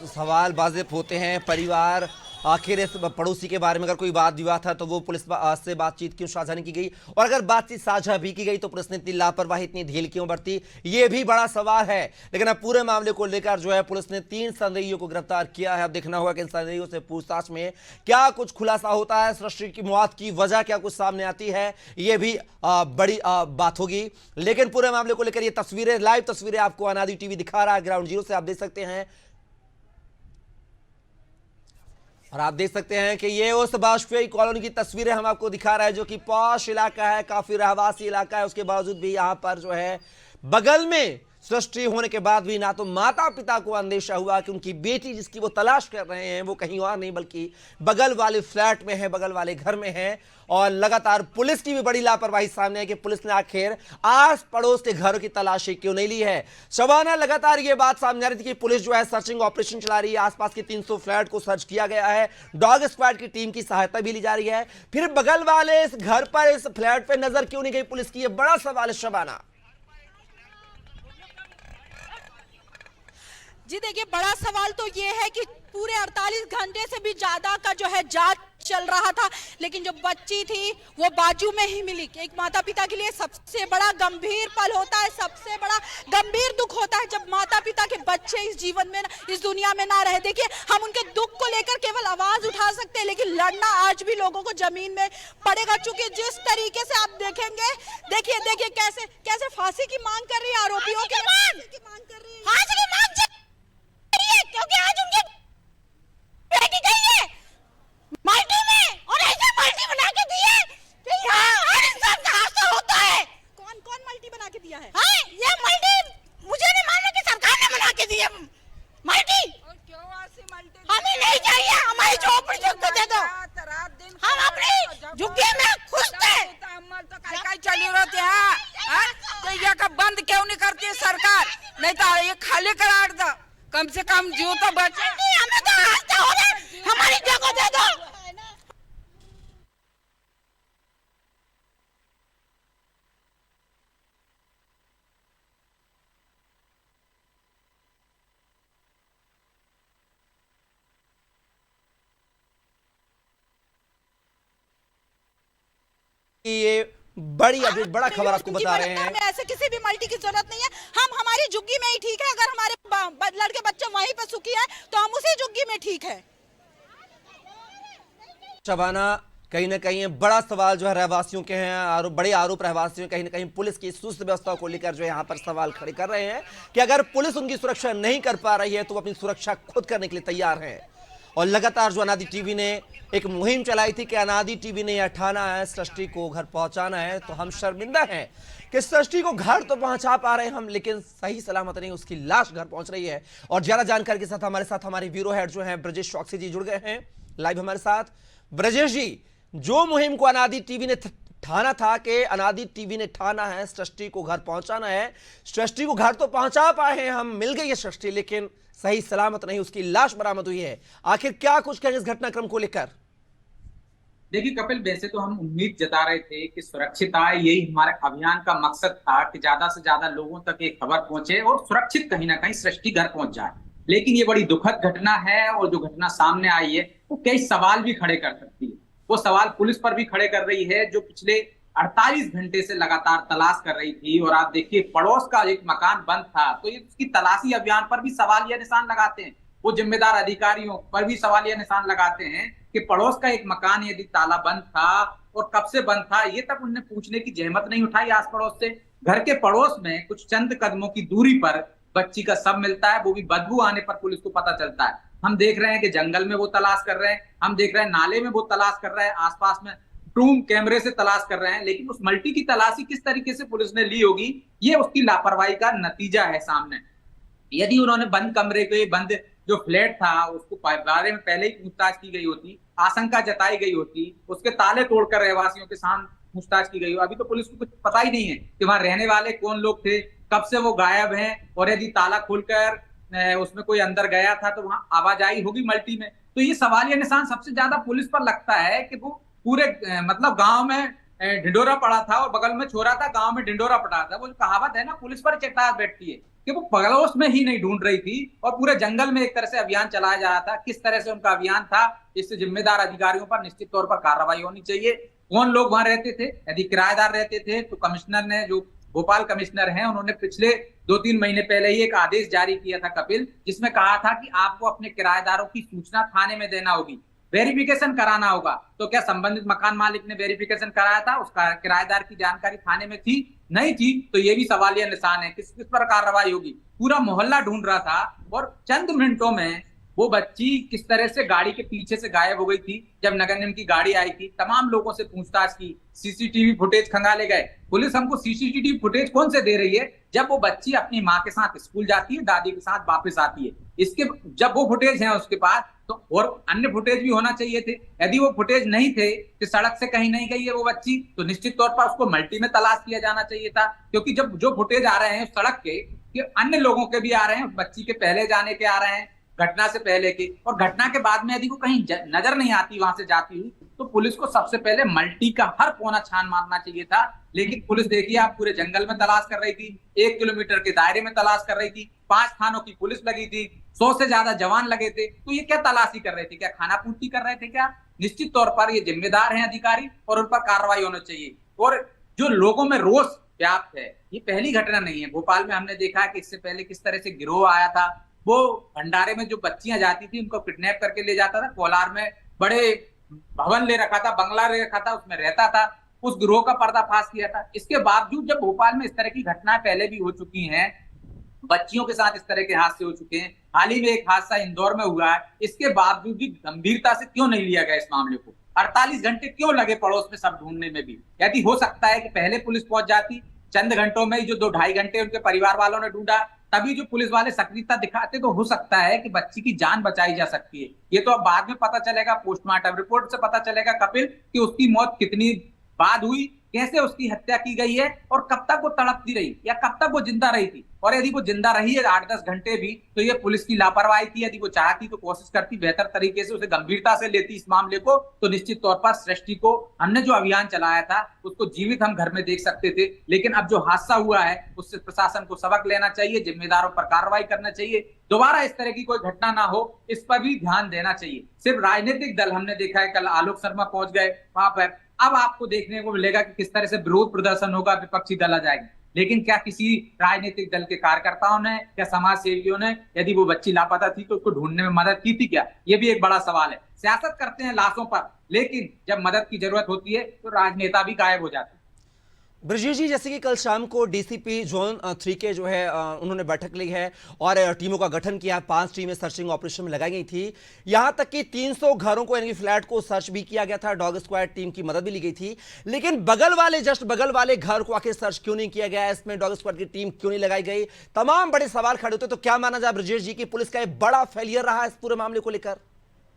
सवाल वाजिब होते हैं। परिवार आखिर इस पड़ोसी के बारे में अगर कोई वाद विवाद था तो वो पुलिस से बातचीत क्यों साझा नहीं की गई, और अगर बातचीत साझा भी की गई तो पुलिस ने इतनी लापरवाही, इतनी ढील क्यों बरती, ये भी बड़ा सवाल है। लेकिन अब पूरे मामले को लेकर जो है पुलिस ने 3 संदेहियों को गिरफ्तार किया है। अब देखना होगा कि इन संदेहियों से पूछताछ में क्या कुछ खुलासा होता है, सृष्टि की मौत की वजह क्या कुछ सामने आती है, ये भी बड़ी बात होगी। लेकिन पूरे मामले को लेकर ये तस्वीरें, लाइव तस्वीरें आपको अनादि टीवी दिखा रहा है ग्राउंड जीरो से, आप देख सकते हैं। और आप देख सकते हैं कि ये उस बाजपेयी कॉलोनी की तस्वीरें हम आपको दिखा रहे हैं, जो कि पॉश इलाका है, काफी रहवासी इलाका है। उसके बावजूद भी यहां पर जो है बगल में सृष्टि होने के बाद भी ना तो माता पिता को अंदेशा हुआ कि उनकी बेटी जिसकी वो तलाश कर रहे हैं वो कहीं और नहीं बल्कि बगल वाले फ्लैट में है, बगल वाले घर में है। और लगातार पुलिस की भी बड़ी लापरवाही सामने है कि पुलिस ने आखिर आस पड़ोस के घरों की तलाशी क्यों नहीं ली है। शबाना, लगातार ये बात सामने आ रही थी कि पुलिस जो है सर्चिंग ऑपरेशन चला रही है, आसपास के 300 फ्लैट को सर्च किया गया है, डॉग स्क्वाड की टीम की सहायता भी ली जा रही है, फिर बगल वाले इस घर पर, इस फ्लैट पर नजर क्यों नहीं गई पुलिस की, ये बड़ा सवाल है शबाना। जी देखिए, बड़ा सवाल तो ये है कि पूरे 48 घंटे से भी ज्यादा का जो है जांच चल रहा था, लेकिन जो बच्ची थी वो बाजू में ही मिली। एक माता पिता के लिए सबसे बड़ा गंभीर पल होता है, सबसे बड़ा गंभीर दुख होता है जब माता पिता के बच्चे इस जीवन में, इस दुनिया में ना रहे। देखिए, हम उनके दुख को लेकर केवल आवाज उठा सकते हैं, लेकिन लड़ना आज भी लोगों को जमीन में पड़ेगा। चूंकि जिस तरीके से आप देखेंगे, देखिए कैसे कैसे फांसी की मांग कर रही है आरोपियों की मांग कर रही है, क्योंकि आज उनकी बेटी गई है मल्टी में और ऐसे मल्टी बना के दी है कि यहाँ हर इंसान का हादसा होता है। कौन मल्टी बना के दिया है? हाँ, ये मल्टी मुझे नहीं मालूम कि सरकार ने बना के दी है मल्टी। और क्यों ऐसी मल्टी? हमें नहीं चाहिए, हमारी झोपड़ी झुक दे दो, हम अपनी झुग्गी में खुश थे। तो कहीं चली रहते हैं, तो ये का सब बंद क्यों नहीं करती है सरकार? नहीं तो ये खाली करा दो, कम से कम जीव तो बचे। हमें तो आस्था हो रहा है, हमारी जगह दे दो। ये बड़ी अपडेट, बड़ा खबर आपको बता रहे हैं। हमें ऐसे किसी भी मल्टी की जरूरत नहीं है, हम हमारी झुग्गी में ही ठीक है। अगर हमारे लड़के बच्चे वहीं पे सुखी है तो हम उसी झुग्गी में ठीक है। शबाना, कहीं ना कहीं बड़ा सवाल जो है रहवासियों के हैं, बड़े आरोप रहवासियों, कहीं ना कहीं पुलिस की सुस्त व्यवस्था को लेकर जो है यहाँ पर सवाल खड़े कर रहे हैं कि अगर पुलिस उनकी सुरक्षा नहीं कर पा रही है तो वो अपनी सुरक्षा खुद करने के लिए तैयार है। और लगातार जो अनादि टीवी ने एक मुहिम चलाई थी कि अनादि टीवी ने यह ठाना है सृष्टि को घर पहुंचाना है, तो हम शर्मिंदा हैं कि सृष्टि को घर तो पहुंचा पा रहे हैं हम, लेकिन सही सलामत नहीं उसकी लाश घर पहुंच रही है। और ज्यादा जानकारी के साथ हमारे ब्यूरो हेड जो है ब्रजेश चौकसी जी जुड़ गए हैं लाइव हमारे साथ। ब्रजेश जी, जो मुहिम को अनादि टीवी ने ठाना था कि अनादि टीवी ने ठाना है सृष्टि को घर पहुंचाना है, सृष्टि को घर तो पहुंचा पाए हैं हम, मिल गई है सृष्टि, लेकिन सही सलामत नहीं उसकी लाश बरामद हुई है। आखिर क्या कुछ कहें इस घटनाक्रम को लेकर? देखिए कपिल, वैसे तो हम उम्मीद जता रहे थे कि सुरक्षित आए, यही हमारे अभियान का मकसद था कि ज्यादा से ज्यादा लोगों तक ये खबर पहुंचे और सुरक्षित कहीं ना कहीं सृष्टि घर पहुंच जाए। लेकिन ये बड़ी दुखद घटना है और जो घटना सामने आई है वो कई सवाल भी खड़े कर सकती है। वो सवाल पुलिस पर भी खड़े कर रही है जो पिछले 48 घंटे से लगातार तलाश कर रही थी। और आप देखिए पड़ोस का एक मकान बंद था तो ये उसकी तलाशी अभियान पर भी सवालिया निशान लगाते हैं, वो जिम्मेदार अधिकारियों पर भी सवालिया निशान लगाते हैं कि पड़ोस का एक मकान यदि ताला बंद था और कब से बंद था ये तक उन्हें पूछने की जहमत नहीं उठाई आस पड़ोस से। घर के पड़ोस में कुछ चंद कदमों की दूरी पर बच्ची का शव मिलता है, वो भी बदबू आने पर पुलिस को पता चलता है। हम देख रहे हैं कि जंगल में वो तलाश कर रहे हैं, हम देख रहे हैं नाले में वो तलाश कर रहे हैं, आसपास में ड्रोन कैमरे से तलाश कर रहे हैं, लेकिन उस मल्टी की तलाशी किस तरीके से पुलिस ने ली होगी ये उसकी लापरवाही का नतीजा है सामने। यदि उन्होंने बंद कमरे के बंद जो फ्लैट था उसको बारे में पहले ही पूछताछ की गई होती, आशंका जताई गई होती, उसके ताले तोड़कर रहवासियों के साथ पूछताछ की गई हो। अभी तो पुलिस को कुछ पता ही नहीं है कि वहां रहने वाले कौन लोग थे, कब से वो गायब हैं, और यदि ताला खोलकर उसमें कोई अंदर गया था तो वहां आवाजाही होगी मल्टी में। तो ये सवालिया निशान सबसे ज्यादा पुलिस पर लगता है कि वो पूरे मतलब गांव में ढिंडोरा पड़ा था और बगल में छोरा था, गांव में ढिंडोरा पड़ा था। वो जो कहावत है ना पुलिस पर चटास बैठती है कि वो पड़ोस में ही नहीं ढूंढ रही थी और पूरे जंगल में एक तरह से अभियान चलाया जा रहा था। किस तरह से उनका अभियान था, इससे जिम्मेदार अधिकारियों पर निश्चित तौर पर कार्रवाई होनी चाहिए। कौन लोग वहां रहते थे, यदि किराएदार रहते थे तो कमिश्नर ने, जो भोपाल कमिश्नर हैं, उन्होंने पिछले 2-3 महीने पहले ही एक आदेश जारी किया था कपिल, जिसमें कहा था कि आपको अपने किराएदारों की सूचना थाने में देना होगी, वेरिफिकेशन कराना होगा। तो क्या संबंधित मकान मालिक ने वेरिफिकेशन कराया था, उसका किराएदार की जानकारी थाने में थी, नहीं थी? तो ये भी सवालिया निशान है, किस पर कार्रवाई होगी। पूरा मोहल्ला ढूंढ रहा था और चंद मिनटों में वो बच्ची किस तरह से गाड़ी के पीछे से गायब हो गई थी। जब नगर निगम की गाड़ी आई थी तमाम लोगों से पूछताछ की, सीसीटीवी फुटेज खंगाले गए। पुलिस हमको सीसीटीवी फुटेज कौन से दे रही है? जब वो बच्ची अपनी माँ के साथ स्कूल जाती है, दादी के साथ वापस आती है, इसके जब वो फुटेज है उसके पास, तो और अन्य फुटेज भी होना चाहिए थे। यदि वो फुटेज नहीं थे कि सड़क से कहीं नहीं गई है वो बच्ची, तो निश्चित तौर पर उसको मल्टी में तलाश किया जाना चाहिए था। क्योंकि जब जो फुटेज आ रहे हैं सड़क के, कि अन्य लोगों के भी आ रहे हैं, बच्ची के पहले जाने के आ रहे हैं, घटना से पहले के, और घटना के बाद में यदि वो कहीं नजर नहीं आती वहां से जाती हुई, तो पुलिस को सबसे पहले मल्टी का हर कोना छान मारना चाहिए था। लेकिन पुलिस देखिए आप पूरे जंगल में तलाश कर रही थी, 1 किलोमीटर के दायरे में तलाश कर रही थी, 5 थानों की पुलिस लगी थी, 100 से ज्यादा जवान लगे थे। तो ये क्या तलाशी कर रहे थे? क्या खाना पूर्ति कर रहे थे क्या? निश्चित तौर पर ये जिम्मेदार हैं अधिकारी और उन पर कार्रवाई होनी चाहिए। और जो लोगों में रोष व्याप्त है, ये पहली घटना नहीं है। भोपाल में हमने देखा कि इससे पहले किस तरह से गिरोह आया था, वो भंडारे में जो बच्चियां जाती थी उनको किडनैप करके ले जाता था, कोलार में बड़े भवन ले रखा था, बंगला ले रखा था, उसमें रहता था, उस गिरोह का पर्दाफाश किया था। इसके बावजूद जब भोपाल में इस तरह की घटनाएं पहले भी हो चुकी हैं, बच्चियों के साथ इस तरह के हादसे हो चुके हैं, हाल ही में एक हादसा इंदौर में हुआ है, इसके बावजूद भी गंभीरता से क्यों नहीं लिया गया इस मामले को? 48 घंटे क्यों लगे पड़ोस में सब ढूंढने में भी? यदि हो सकता है कि पहले पुलिस पहुंच जाती, चंद घंटों में जो 2-2.5 घंटे उनके परिवार वालों ने ढूंढा, तभी जो पुलिस वाले सक्रियता दिखाते, तो हो सकता है कि बच्ची की जान बचाई जा सकती है। ये तो अब बाद में पता चलेगा, पोस्टमार्टम रिपोर्ट से पता चलेगा कपिल कि उसकी मौत कितनी बाद हुई कैसे उसकी हत्या की गई है और कब तक वो तड़पती रही या कब तक वो जिंदा रही थी। और यदि वो जिंदा रही है 8-10 घंटे भी, तो ये पुलिस की लापरवाही थी। यदि वो चाहती तो कोशिश करती, बेहतर तरीके से उसे गंभीरता से लेती इस मामले को, तो निश्चित तौर पर सृष्टि को, हमने जो अभियान चलाया था उसको जीवित हम घर में देख सकते थे। लेकिन अब जो हादसा हुआ है उससे प्रशासन को सबक लेना चाहिए, जिम्मेदारों पर कार्रवाई करना चाहिए, दोबारा इस तरह की कोई घटना ना हो, इस पर भी ध्यान देना चाहिए। सिर्फ राजनीतिक दल, हमने देखा है कल आलोक शर्मा पहुंच गए वहां पर, अब आपको देखने को मिलेगा कि किस तरह से विरोध प्रदर्शन होगा, विपक्षी दल आ जाएंगे। लेकिन क्या किसी राजनीतिक दल के कार्यकर्ताओं ने या समाज सेवियों ने, यदि वो बच्ची लापता थी तो उसको ढूंढने में मदद की थी क्या? ये भी एक बड़ा सवाल है। सियासत करते हैं लाशों पर, लेकिन जब मदद की जरूरत होती है तो राजनेता भी गायब हो जाते हैं। ब्रजेश जी, जैसे कि कल शाम को डीसीपी जोन 3 के जो है उन्होंने बैठक ली है और टीमों का गठन किया, 5 टीमें सर्चिंग ऑपरेशन में लगाई गई थी। यहां तक कि 300 घरों को यानी कि फ्लैट को सर्च भी किया गया था, डॉग स्क्वाड टीम की मदद भी ली गई थी। लेकिन जस्ट बगल वाले घर को आखिर सर्च क्यों नहीं किया गया? इसमें डॉग स्क्वाड की टीम क्यों नहीं लगाई गई? तमाम बड़े सवाल खड़े होते। तो क्या माना जाए ब्रजेश जी की पुलिस का एक बड़ा फेलियर रहा इस पूरे मामले को लेकर?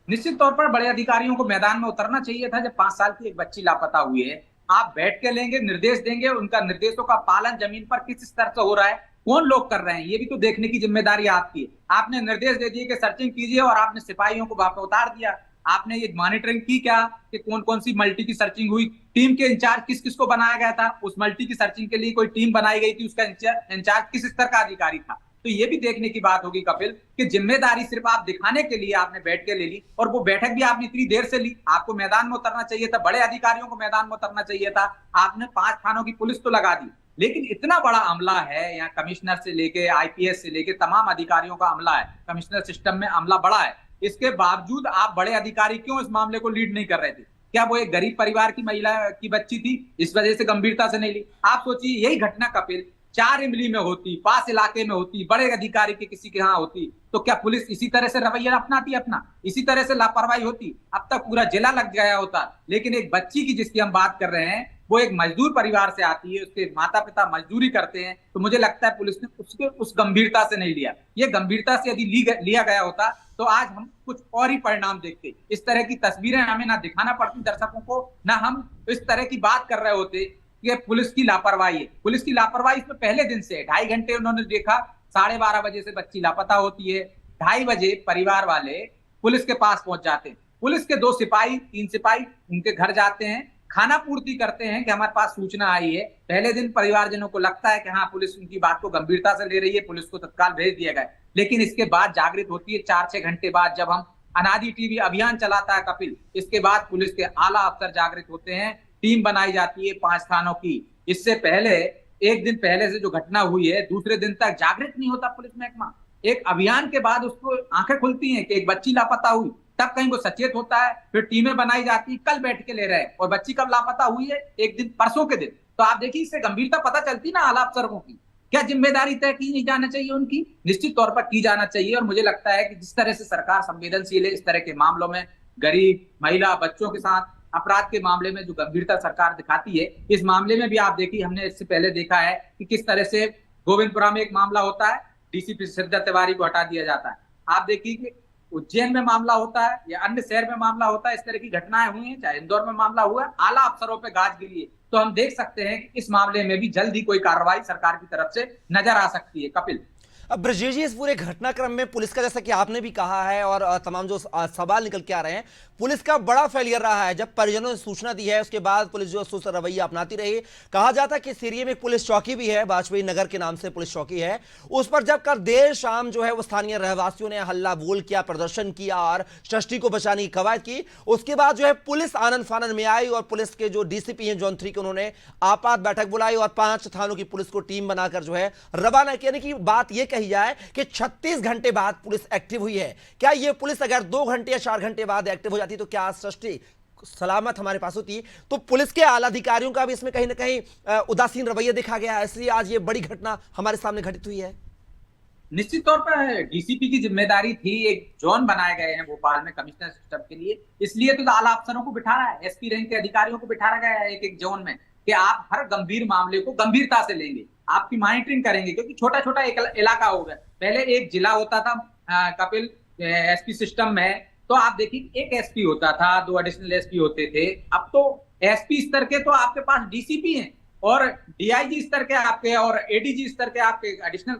निश्चित तौर पर बड़े अधिकारियों को मैदान में उतरना चाहिए था। जब 5 साल की एक बच्ची लापता हुई है, आप बैठ के लेंगे, निर्देश देंगे, उनका निर्देशों का पालन जमीन पर किस स्तर से हो रहा है, कौन लोग कर रहे हैं, ये भी तो देखने की जिम्मेदारी आपकी है। आपने निर्देश दे दिए कि सर्चिंग कीजिए और आपने सिपाहियों को वहां पर उतार दिया। आपने ये मॉनिटरिंग की क्या कि कौन कौन सी मल्टी की सर्चिंग हुई? टीम के इंचार्ज किस किस को बनाया गया था? उस मल्टी की सर्चिंग के लिए कोई टीम बनाई गई थी, उसका इंचार्ज किस स्तर का अधिकारी था? तो ये भी देखने की बात होगी कपिल कि जिम्मेदारी सिर्फ आप दिखाने के लिए आपने बैठ के ले ली, और वो बैठक भी आपने इतनी देर से ली। आपको मैदान में उतरना चाहिए था, बड़े अधिकारियों को मैदान में उतरना चाहिए था। आपने 5 थानों की पुलिस तो लगा दी, लेकिन इतना बड़ा अमला है, यहाँ कमिश्नर से लेके आईपीएस से लेके तमाम अधिकारियों का अमला है, कमिश्नर सिस्टम में अमला बड़ा है। इसके बावजूद आप बड़े अधिकारी क्यों इस मामले को लीड नहीं कर रहे थे? क्या वो एक गरीब परिवार की महिला की बच्ची थी, इस वजह से गंभीरता से नहीं ली? आप सोचिए, यही घटना कपिल 4 इमली में होती, पास इलाके में होती, बड़े अधिकारी के किसी के यहाँ होती, तो क्या पुलिस इसी तरह से रवैया अपनाती? अपना इसी तरह से लापरवाही होती? अब तक पूरा जिला लग गया होता। लेकिन एक बच्ची की जिसकी हम बात कर रहे हैं, वो एक मजदूर परिवार से आती है, उसके माता पिता मजदूरी करते हैं, तो मुझे लगता है पुलिस ने उसके उस गंभीरता से नहीं लिया। ये गंभीरता से यदि लिया गया होता तो आज हम कुछ और ही परिणाम देखते। इस तरह की तस्वीरें हमें ना दिखाना पड़ती दर्शकों को, ना हम इस तरह की बात कर रहे होते। ये पुलिस की लापरवाही है। पुलिस की लापरवाही इसमें पहले दिन से 2.5 घंटे उन्होंने देखा, 12:30 बजे से बच्ची लापता होती है, 2:30 बजे परिवार वाले पुलिस के पास पहुंच जाते हैं। पुलिस के 2 सिपाही 3 सिपाही उनके घर जाते हैं, खाना पूर्ति करते हैं कि हमारे पास सूचना आई है। पहले दिन परिवारजनों को लगता है कि हाँ, पुलिस उनकी बात को गंभीरता से ले रही है, पुलिस को तत्काल भेज दिया गया। लेकिन इसके बाद जागृत होती है 4-6 घंटे बाद, जब हम अनादि टीवी अभियान चलाता है कपिल, इसके बाद पुलिस के आला अफसर जागृत होते हैं, टीम बनाई जाती है 5 थानों की। इससे पहले, एक दिन पहले से जो घटना हुई है, दूसरे दिन तक जागृत नहीं होता पुलिस महकमा। एक अभियान के बाद उसको आंखें खुलती हैं कि एक बच्ची लापता हुई, तब कहीं वो सचेत होता है, फिर टीमें बनाई जाती, कल बैठ के ले रहे हैं, और बच्ची कब लापता हुई है? एक दिन, परसों के दिन। तो आप देखिए, इससे गंभीरता पता चलती ना आला अफसरों की। क्या जिम्मेदारी तय की नहीं जाना चाहिए उनकी? निश्चित तौर पर की जाना चाहिए। और मुझे लगता है कि जिस तरह से सरकार संवेदनशील है इस तरह के मामलों में, गरीब, महिला, बच्चों के साथ अपराध के मामले में जो गंभीरता सरकार दिखाती है, इस मामले में भी आप देखिए, हमने इससे पहले देखा है कि किस तरह से गोविंदपुरा में एक मामला होता है, डीसीपी श्रद्धा तिवारी को हटा दिया जाता है। आप देखिए कि उज्जैन में मामला होता है या अन्य शहर में मामला होता है, इस तरह की घटनाएं हुई हैं, चाहे इंदौर में मामला हुआ है, आला अफसरों पे गाज गिरी है। तो हम देख सकते हैं कि इस मामले में भी जल्द ही कोई कार्रवाई सरकार की तरफ से नजर आ सकती है कपिल। अब ब्रजेश जी, इस पूरे घटनाक्रम में पुलिस का, जैसा कि आपने भी कहा है और तमाम जो सवाल निकल के आ रहे हैं, पुलिस का बड़ा फेलियर रहा है। जब परिजनों ने सूचना दी है, उसके बाद पुलिस जो सुस्त रवैया अपनाती रही। कहा जाता है कि सिरिये में एक पुलिस चौकी भी है, वाजपेयी नगर के नाम से पुलिस चौकी है। उस पर जब कर देर शाम जो है वो स्थानीय रहवासियों ने हल्ला बोल किया, प्रदर्शन किया और सृष्टि को बचाने की कवायद की, उसके बाद जो है पुलिस आनन फानन में आई और पुलिस के जो डीसीपी हैं जोन 3 के, उन्होंने आपात बैठक बुलाई और 5 थानों की पुलिस को टीम बनाकर जो है रवाना किया। यानी कि बात यह कही जाए कि 36 घंटे बाद पुलिस एक्टिव हुई है। क्या यह पुलिस अगर 2 घंटे या 4 घंटे बाद एक्टिव हो जाती तो क्या सृष्टि सलामत हमारे पास होती? तो पुलिस के आला अधिकारियों का भी इसमें कहीं ना कहीं उदासीन रवैया देखा गया है, इसलिए आज ये बड़ी घटना हमारे सामने घटित हुई है। निश्चित तौर पर डीसीपी की जिम्मेदारी थी, एक जोन बनाए गए हैं भोपाल में कमिश्नर सिस्टम के लिए, इसलिए तो आला अफसरों को बिठा रहा है, एसपी रैंक के अधिकारियों को बिठा गया है एक जोन में, कि आप हर गंभीर मामले को गंभीरता से लेंगे, आपकी मॉनिटरिंग करेंगे। क्योंकि छोटा छोटा एक इलाका हो गया, पहले एक जिला होता था कपिल एसपी सिस्टम में, तो आप देखिए एक एसपी होता था, 2 एडिशनल एसपी होते थे। अब तो एसपी स्तर के तो आपके पास डीसीपी हैं और डीआईजी स्तर के आपके और एडीजी स्तर के आपके एडिशनल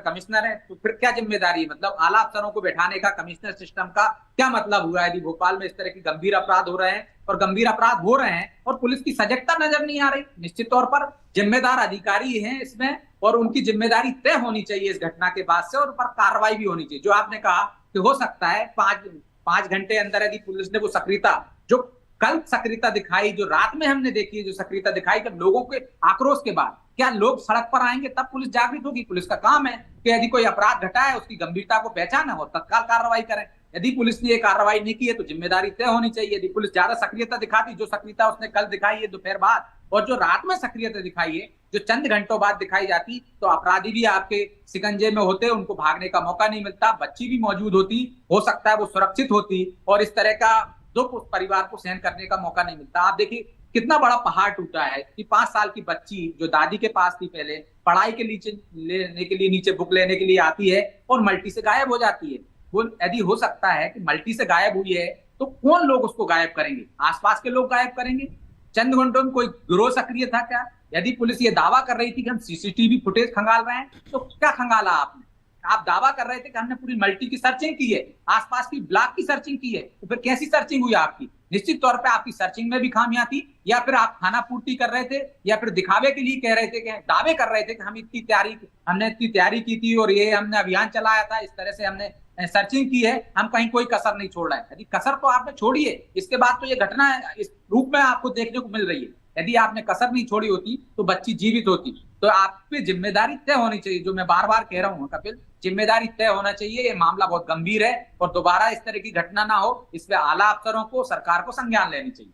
कमिश्नर है। तो फिर क्या जिम्मेदारी है? मतलब आला अफसरों को बैठाने का कमिश्नर सिस्टम का क्या मतलब हुआ? यदि भोपाल में इस तरह के गंभीर अपराध हो रहे हैं और गंभीर अपराध हो रहे हैं और पुलिस की सजगता नजर नहीं आ रही, निश्चित तौर पर जिम्मेदार अधिकारी हैं इसमें और उनकी जिम्मेदारी तय होनी चाहिए इस घटना के बाद से, और पर कार्रवाई भी होनी चाहिए। जो आपने कहा कि हो सकता है पांच घंटे अंदर यदि पुलिस ने वो सक्रियता, जो कल सक्रियता दिखाई, जो रात में हमने देखी है जो सक्रियता दिखाई, जब लोगों के आक्रोश के बाद क्या लोग सड़क पर आएंगे तब पुलिस जागृत होगी। पुलिस का काम है कि यदि कोई अपराध घटा है उसकी गंभीरता को पहचाने और तत्काल कार्रवाई करें। यदि पुलिस ने ये कार्रवाई नहीं की है तो जिम्मेदारी तय होनी चाहिए। यदि पुलिस ज्यादा सक्रियता दिखाती, जो सक्रियता उसने कल दिखाई है दोपहर बाद, और जो रात में सक्रियता दिखाई है जो चंद घंटों बाद दिखाई जाती, तो अपराधी भी आपके शिकंजे में होते, उनको भागने का मौका नहीं मिलता, बच्ची भी मौजूद होती, हो सकता है वो सुरक्षित होती और इस तरह का दुख उस परिवार को सहन करने का मौका नहीं मिलता। आप देखिए कितना बड़ा पहाड़ टूटा है कि 5 साल की बच्ची जो दादी के पास थी, पहले पढ़ाई के लेने के लिए नीचे बुक लेने के लिए आती है और मल्टी से गायब हो जाती है। वो यदि हो सकता है कि मल्टी से गायब हुई है तो कौन लोग उसको गायब करेंगे? आसपास के लोग गायब करेंगे? चंद घंटों में कोई गिरोह सक्रिय था क्या? यदि पुलिस ये दावा कर रही थी कि हम सीसीटीवी फुटेज खंगाल रहे हैं, तो क्या खंगाला आपने? आप दावा कर रहे थे कि हमने पूरी मल्टी की सर्चिंग की है, आसपास की ब्लॉक की सर्चिंग की है, तो फिर कैसी सर्चिंग हुई आपकी? निश्चित तौर पे आपकी सर्चिंग में भी खामियां थी, या फिर आप खाना पूर्ति कर रहे थे, या फिर दिखावे के लिए कह रहे थे कि दावे कर रहे थे कि हमने इतनी तैयारी की थी और ये हमने अभियान चलाया था, इस तरह से हमने सर्चिंग की है, हम कहीं कोई कसर नहीं छोड़ रहे हैं। यदि कसर तो आपने छोड़ी है, इसके बाद तो ये घटना इस रूप में आपको देखने को मिल रही है। यदि आपने कसर नहीं छोड़ी होती तो बच्ची जीवित होती। तो आप पे जिम्मेदारी तय होनी चाहिए, जो मैं बार बार कह रहा हूँ कपिल, जिम्मेदारी तय होना चाहिए। ये मामला बहुत गंभीर है और दोबारा इस तरह की घटना ना हो, इस पे आला अफसरों को, सरकार को संज्ञान लेनी चाहिए।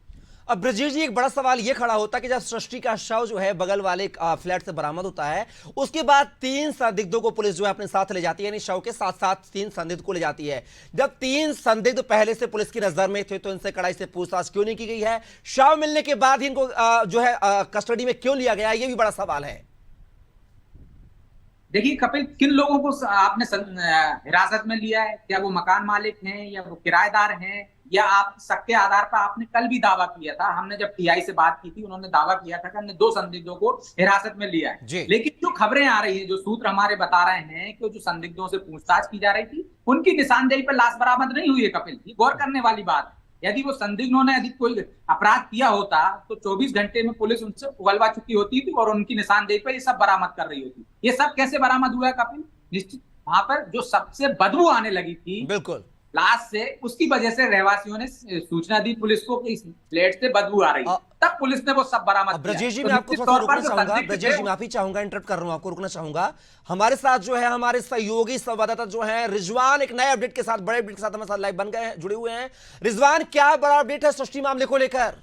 अब ब्रजेश जी, एक बड़ा सवाल यह खड़ा होता है कि जब सृष्टि का शव जो है बगल वाले फ्लैट से बरामद होता है, उसके बाद 3 संदिग्धों को पुलिस जो है अपने साथ ले जाती है, यानी शव के साथ साथ 3 संदिग्ध को ले जाती है। जब 3 संदिग्ध पहले से पुलिस की नजर में थे तो इनसे कड़ाई से पूछताछ क्यों नहीं की गई है? शव मिलने के बाद ही इनको जो है कस्टडी में क्यों लिया गया? यह भी बड़ा सवाल है। देखिए कपिल, किन लोगों को आपने हिरासत में लिया है? क्या वो मकान मालिक हैं या वो किराएदार हैं, या आप सबके आधार पर आपने कल भी दावा किया था, हमने जब टीआई से बात की थी उन्होंने दावा किया था कि हमने 2 संदिग्धों को हिरासत में लिया है। लेकिन जो खबरें आ रही हैं, जो सूत्र हमारे बता रहे हैं कि जो संदिग्धों से पूछताछ की जा रही थी उनकी निशानदेही पर लाश बरामद नहीं हुई है। कपिल, ये गौर करने वाली बात है। यदि वो संदिग्धों ने यदि कोई अपराध किया होता तो 24 घंटे में पुलिस उनसे उगलवा चुकी होती थी और उनकी निशानदेही पर ये सब बरामद कर रही होती। ये सब कैसे बरामद हुआ है कपिल? निश्चित वहां पर जो सबसे बदबू आने लगी थी बिल्कुल लाश से, उसकी वजह से रहवासियों ने सूचना दी पुलिस को कि इस फ्लैट से बदबू आ रही है, तब पुलिस ने वो सब बरामद किया। ब्रजेश जी, मैं आपको थोड़ा रोकना चाहूंगा। ब्रजेश जी, माफी चाहूंगा, इंटरप्ट कर रहा हूं, आपको रुकना चाहूंगा। हमारे साथ जो है हमारे सहयोगी संवाददाता जो है रिजवान, एक नए अपडेट के साथ, बड़े अपडेट के साथ हमारे साथ लाइव बन गए हैं, जुड़े हुए हैं। रिजवान, क्या बड़ा अपडेट है सृष्टि मामले को लेकर?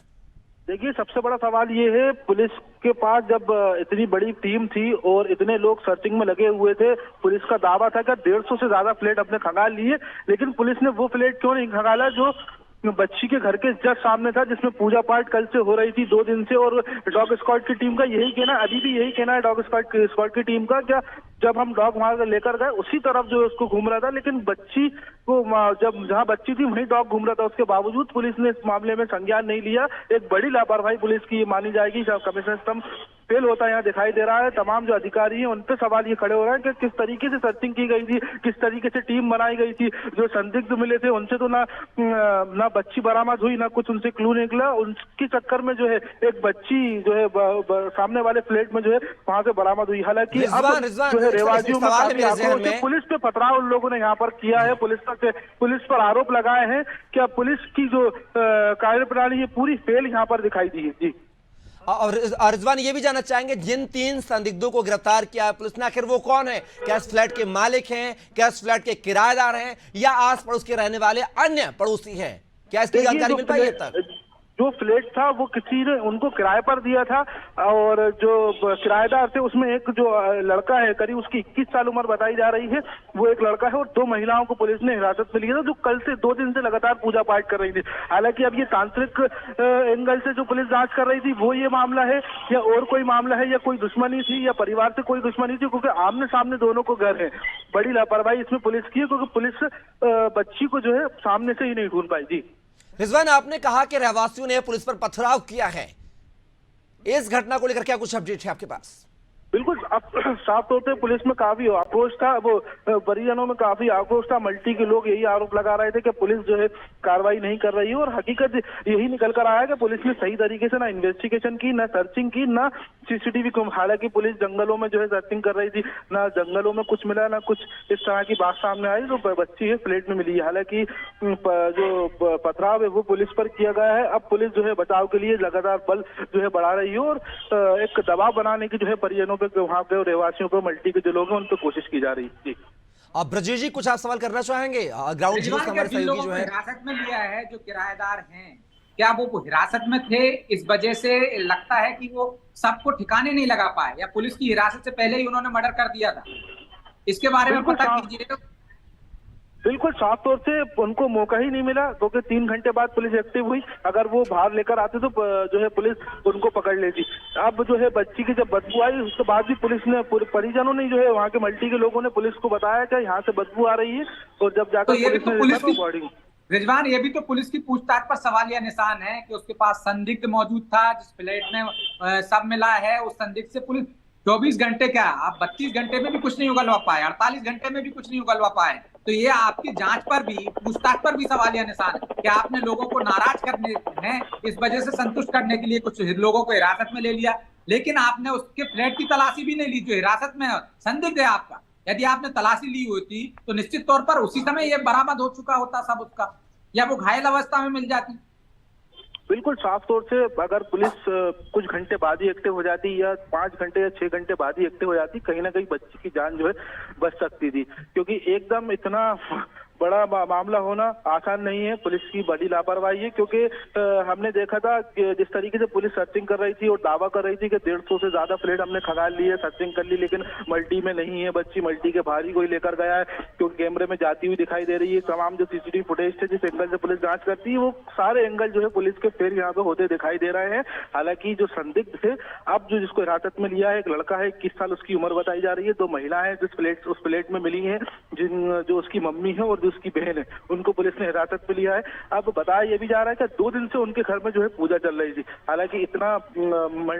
देखिए, सबसे बड़ा सवाल ये है, पुलिस के पास जब इतनी बड़ी टीम थी और इतने लोग सर्चिंग में लगे हुए थे, पुलिस का दावा था कि 150 से ज्यादा फ्लैट अपने खंगाल लिए, लेकिन पुलिस ने वो फ्लैट क्यों नहीं खंगाला जो बच्ची के घर के जस्ट सामने था, जिसमें पूजा पाठ कल से हो रही थी 2 दिन से। और डॉग स्क्वाड की टीम का यही कहना, अभी भी यही कहना है डॉग स्क्वाड की टीम का, क्या जब हम डॉग वहां लेकर गए उसी तरफ जो उसको घूम रहा था, लेकिन बच्ची को जब जहां बच्ची थी वहीं डॉग घूम रहा था, उसके बावजूद पुलिस ने इस मामले में संज्ञान नहीं लिया। एक बड़ी लापरवाही पुलिस की मानी जाएगी। कमिश्नर स्तंभ फेल होता है यहाँ दिखाई दे रहा है। तमाम जो अधिकारी हैं उन पे सवाल ये खड़े हो रहे हैं कि किस तरीके से सर्चिंग की गई थी, किस तरीके से टीम बनाई गई थी। जो संदिग्ध मिले थे उनसे तो ना बच्ची बरामद हुई, ना कुछ उनसे क्लू निकला। उनके चक्कर में जो है एक बच्ची जो है सामने वाले फ्लैट में जो है वहां से बरामद हुई। हालांकि अब जो है रेवाजियों में काफी आक्रोश है, पुलिस पे पथराव उन लोगों ने यहाँ पर किया है, पुलिस पर आरोप लगाए हैं कि पुलिस की जो कार्यप्रणाली है पूरी फेल यहाँ पर दिखाई दी है। जी, और रिजवान, ये भी जानना चाहेंगे, जिन 3 संदिग्धों को गिरफ्तार किया पुलिस ने, आखिर वो कौन है? क्या इस फ्लैट के मालिक हैं, क्या इस फ्लैट के किराएदार हैं, या आस पड़ोस के रहने वाले अन्य पड़ोसी हैं? क्या इसकी जानकारी मिल पाई है अब तक? जो फ्लैट था वो किसी ने उनको किराए पर दिया था, और जो किराएदार थे उसमें एक जो लड़का है, करीब उसकी 21 साल उम्र बताई जा रही है, वो एक लड़का है, और 2 महिलाओं को पुलिस ने हिरासत में लिया था, जो कल से 2 दिन से लगातार पूजा पाठ कर रही थी। हालांकि अब ये तांत्रिक एंगल से जो पुलिस जांच कर रही थी वो ये मामला है, या और कोई मामला है, या कोई दुश्मनी थी, या परिवार से कोई दुश्मनी थी, क्योंकि आमने सामने दोनों को घर है। बड़ी लापरवाही इसमें पुलिस की है, क्योंकि पुलिस बच्ची को जो है सामने से ही नहीं ढूंढ पाई। जी, रिजवान, आपने कहा कि रहवासियों ने पुलिस पर पथराव किया है, इस घटना को लेकर क्या कुछ अपडेट है आपके पास? बिल्कुल, अब साफ तौर पे पुलिस में काफी आक्रोश था, वो परिजनों में काफी आक्रोश था। मल्टी के लोग यही आरोप लगा रहे थे कि पुलिस जो है कार्रवाई नहीं कर रही है, और हकीकत यही निकल कर आया कि पुलिस ने सही तरीके से ना इन्वेस्टिगेशन की, ना सर्चिंग की, ना सीसीटीवी को। हालांकि पुलिस जंगलों में जो है सर्चिंग कर रही थी, ना जंगलों में कुछ मिला, ना कुछ इस तरह की बात सामने आई। तो बच्ची है फ्लैट में मिली है। हालांकि जो पथराव है वो पुलिस पर किया गया है। अब पुलिस जो है बचाव के लिए लगातार बल जो है बढ़ा रही है, और एक दबाव बनाने की जो है परिजनों पे, वहां पे रहवासियों पे, मल्टी के जो लोग हैं उन पे कोशिश की जा रही है। जी, अब ब्रजेश जी, कुछ आप सवाल करना चाहेंगे? ग्राउंड जीरो से हमारे सहयोगी जो है हिरासत में लिया है, जो किराएदार हैं, क्या वो हिरासत में थे? इस वजह से लगता है कि वो सबको ठिकाने नहीं लगा पाए, या पुलिस की हिरासत से पहले ही उन्होंने मर्डर कर दिया था? इसके बारे में पता कीजिए। बिल्कुल साफ तौर से उनको मौका ही नहीं मिला, क्योंकि 3 घंटे बाद पुलिस एक्टिव हुई। अगर वो बाहर लेकर आते तो जो है पुलिस उनको पकड़ लेती। अब जो है बच्ची की जब बदबू आई, उसके बाद भी पुलिस ने, परिजनों ने जो है वहाँ के मल्टी के लोगों ने पुलिस को बताया कि यहाँ से बदबू आ रही है, और जब जाकर पुलिस ने बॉडी। रिजवान, ये भी तो पुलिस की पूछताछ पर सवालिया निशान है कि उसके पास संदिग्ध मौजूद था, जिस फ्लैट में सब मिला है। उस संदिग्ध से पुलिस 24 घंटे क्या, आप 32 घंटे में भी कुछ नहीं उगलवा पाए, 48 घंटे में भी कुछ नहीं उगलवा पाए। तो ये आपकी जांच पर भी, पूछताछ पर भी सवालिया निशान है कि आपने लोगों को नाराज करने हैं, इस वजह से संतुष्ट करने के लिए कुछ लोगों को हिरासत में ले लिया, लेकिन आपने उसके फ्लैट की तलाशी भी नहीं ली जो हिरासत में संदिग्ध है आपका। यदि आपने तलाशी ली होती तो निश्चित तौर पर उसी समय ये बरामद हो चुका होता सब उसका, या वो घायल अवस्था में मिल जाती। बिल्कुल साफ तौर से अगर पुलिस कुछ घंटे बाद ही एक्टिव हो जाती, या 5 घंटे या 6 घंटे बाद ही एक्टिव हो जाती, कहीं ना कहीं बच्ची की जान जो है बच सकती थी। क्योंकि एकदम इतना बड़ा मामला होना आसान नहीं है। पुलिस की बड़ी लापरवाही है, क्योंकि हमने देखा था कि जिस तरीके से पुलिस सर्चिंग कर रही थी और दावा कर रही थी कि 150 से ज्यादा फ्लैट हमने खंगाल लिए, सर्चिंग कर ली, लेकिन मल्टी में नहीं है बच्ची। मल्टी के बाहर ही कोई लेकर गया है, क्योंकि कैमरे में जाती हुई दिखाई दे रही है। तमाम जो सीसीटीवी फुटेज थे, जिस एंगल से पुलिस जांच करती है, वो सारे एंगल जो है पुलिस के फिर यहाँ पे होते दिखाई दे रहे हैं। हालांकि जो संदिग्ध थे, अब जो जिसको हिरासत में लिया है, एक लड़का है, 21 साल उसकी उम्र बताई जा रही है। 2 महिला है उस फ्लैट में मिली है, जो उसकी मम्मी है और जो उसकी बहन है, उनको पुलिस ने हिरासत में लिया है। अब बताया ये भी जा रहा है कि 2 दिन से उनके घर में जो है पूजा चल रही थी। हालांकि इतना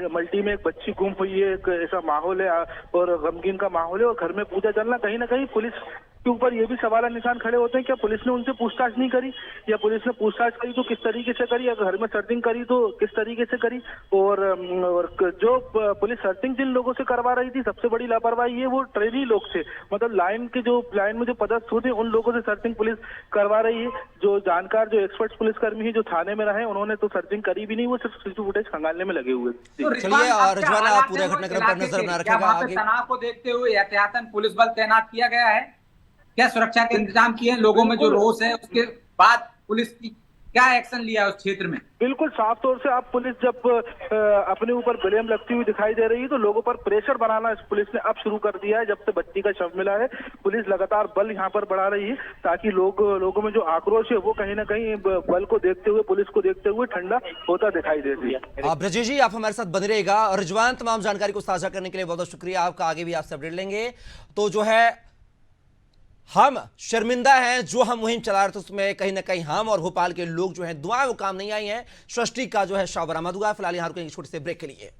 मल्टी में एक बच्ची गुम हुई है, एक ऐसा माहौल है और गमगीन का माहौल है, और घर में पूजा चलना, कहीं ना कहीं पुलिस के ऊपर ये भी सवाल निशान खड़े होते हैं। क्या पुलिस ने उनसे पूछताछ नहीं करी, या पुलिस ने पूछताछ करी तो किस तरीके से करी, या घर में सर्चिंग करी तो किस तरीके से करी। और जो पुलिस सर्चिंग जिन लोगों से करवा रही थी, सबसे बड़ी लापरवाही है वो ट्रेनी लोग थे, मतलब लाइन में जो पदस्थ होते उन लोगों से सर्चिंग पुलिस करवा रही है। जो जानकार, जो एक्सपर्ट पुलिसकर्मी है, जो थाने में रहे, उन्होंने तो सर्चिंग करी भी नहीं, वो सिर्फ सीसीटीवी फुटेज खंगालने में लगे हुए। चलिए, और रिजवान आप पूरे घटनाक्रम पर नजर बना रखिएगा। तनाव को देखते हुए एहतियातन पुलिस बल तैनात किया गया है, क्या सुरक्षा के इंतजाम किए हैं? लोगों में जो रोष है, उसके बाद पुलिस की क्या एक्शन लिया उस क्षेत्र में? बिल्कुल साफ तौर से अब पुलिस जब अपने ऊपर ब्लेम लगती हुई दिखाई दे रही है, तो लोगों पर प्रेशर बनाना पुलिस ने अब शुरू कर दिया है। जब से बच्ची का शव मिला है, पुलिस लगातार बल यहाँ पर बढ़ा रही है, ताकि लोगों में जो आक्रोश है वो कहीं ना कहीं बल को देखते हुए, पुलिस को देखते हुए ठंडा होता दिखाई दे रही है। ब्रजेश जी, आप हमारे साथ बने रहेगा। और रिजवान, तमाम जानकारी को साझा करने के लिए बहुत बहुत शुक्रिया आपका। आगे भी आपसे अपडेट लेंगे। तो जो है, हम शर्मिंदा हैं, जो हम मुहिम चला रहे थे उसमें कहीं ना कहीं हम और भोपाल के लोग जो हैं दुआएं वो काम नहीं आई हैं। सृष्टि का जो है शव बरामद हुआ है। फिलहाल यहाँ रुकेंगे छोटे से ब्रेक के लिए।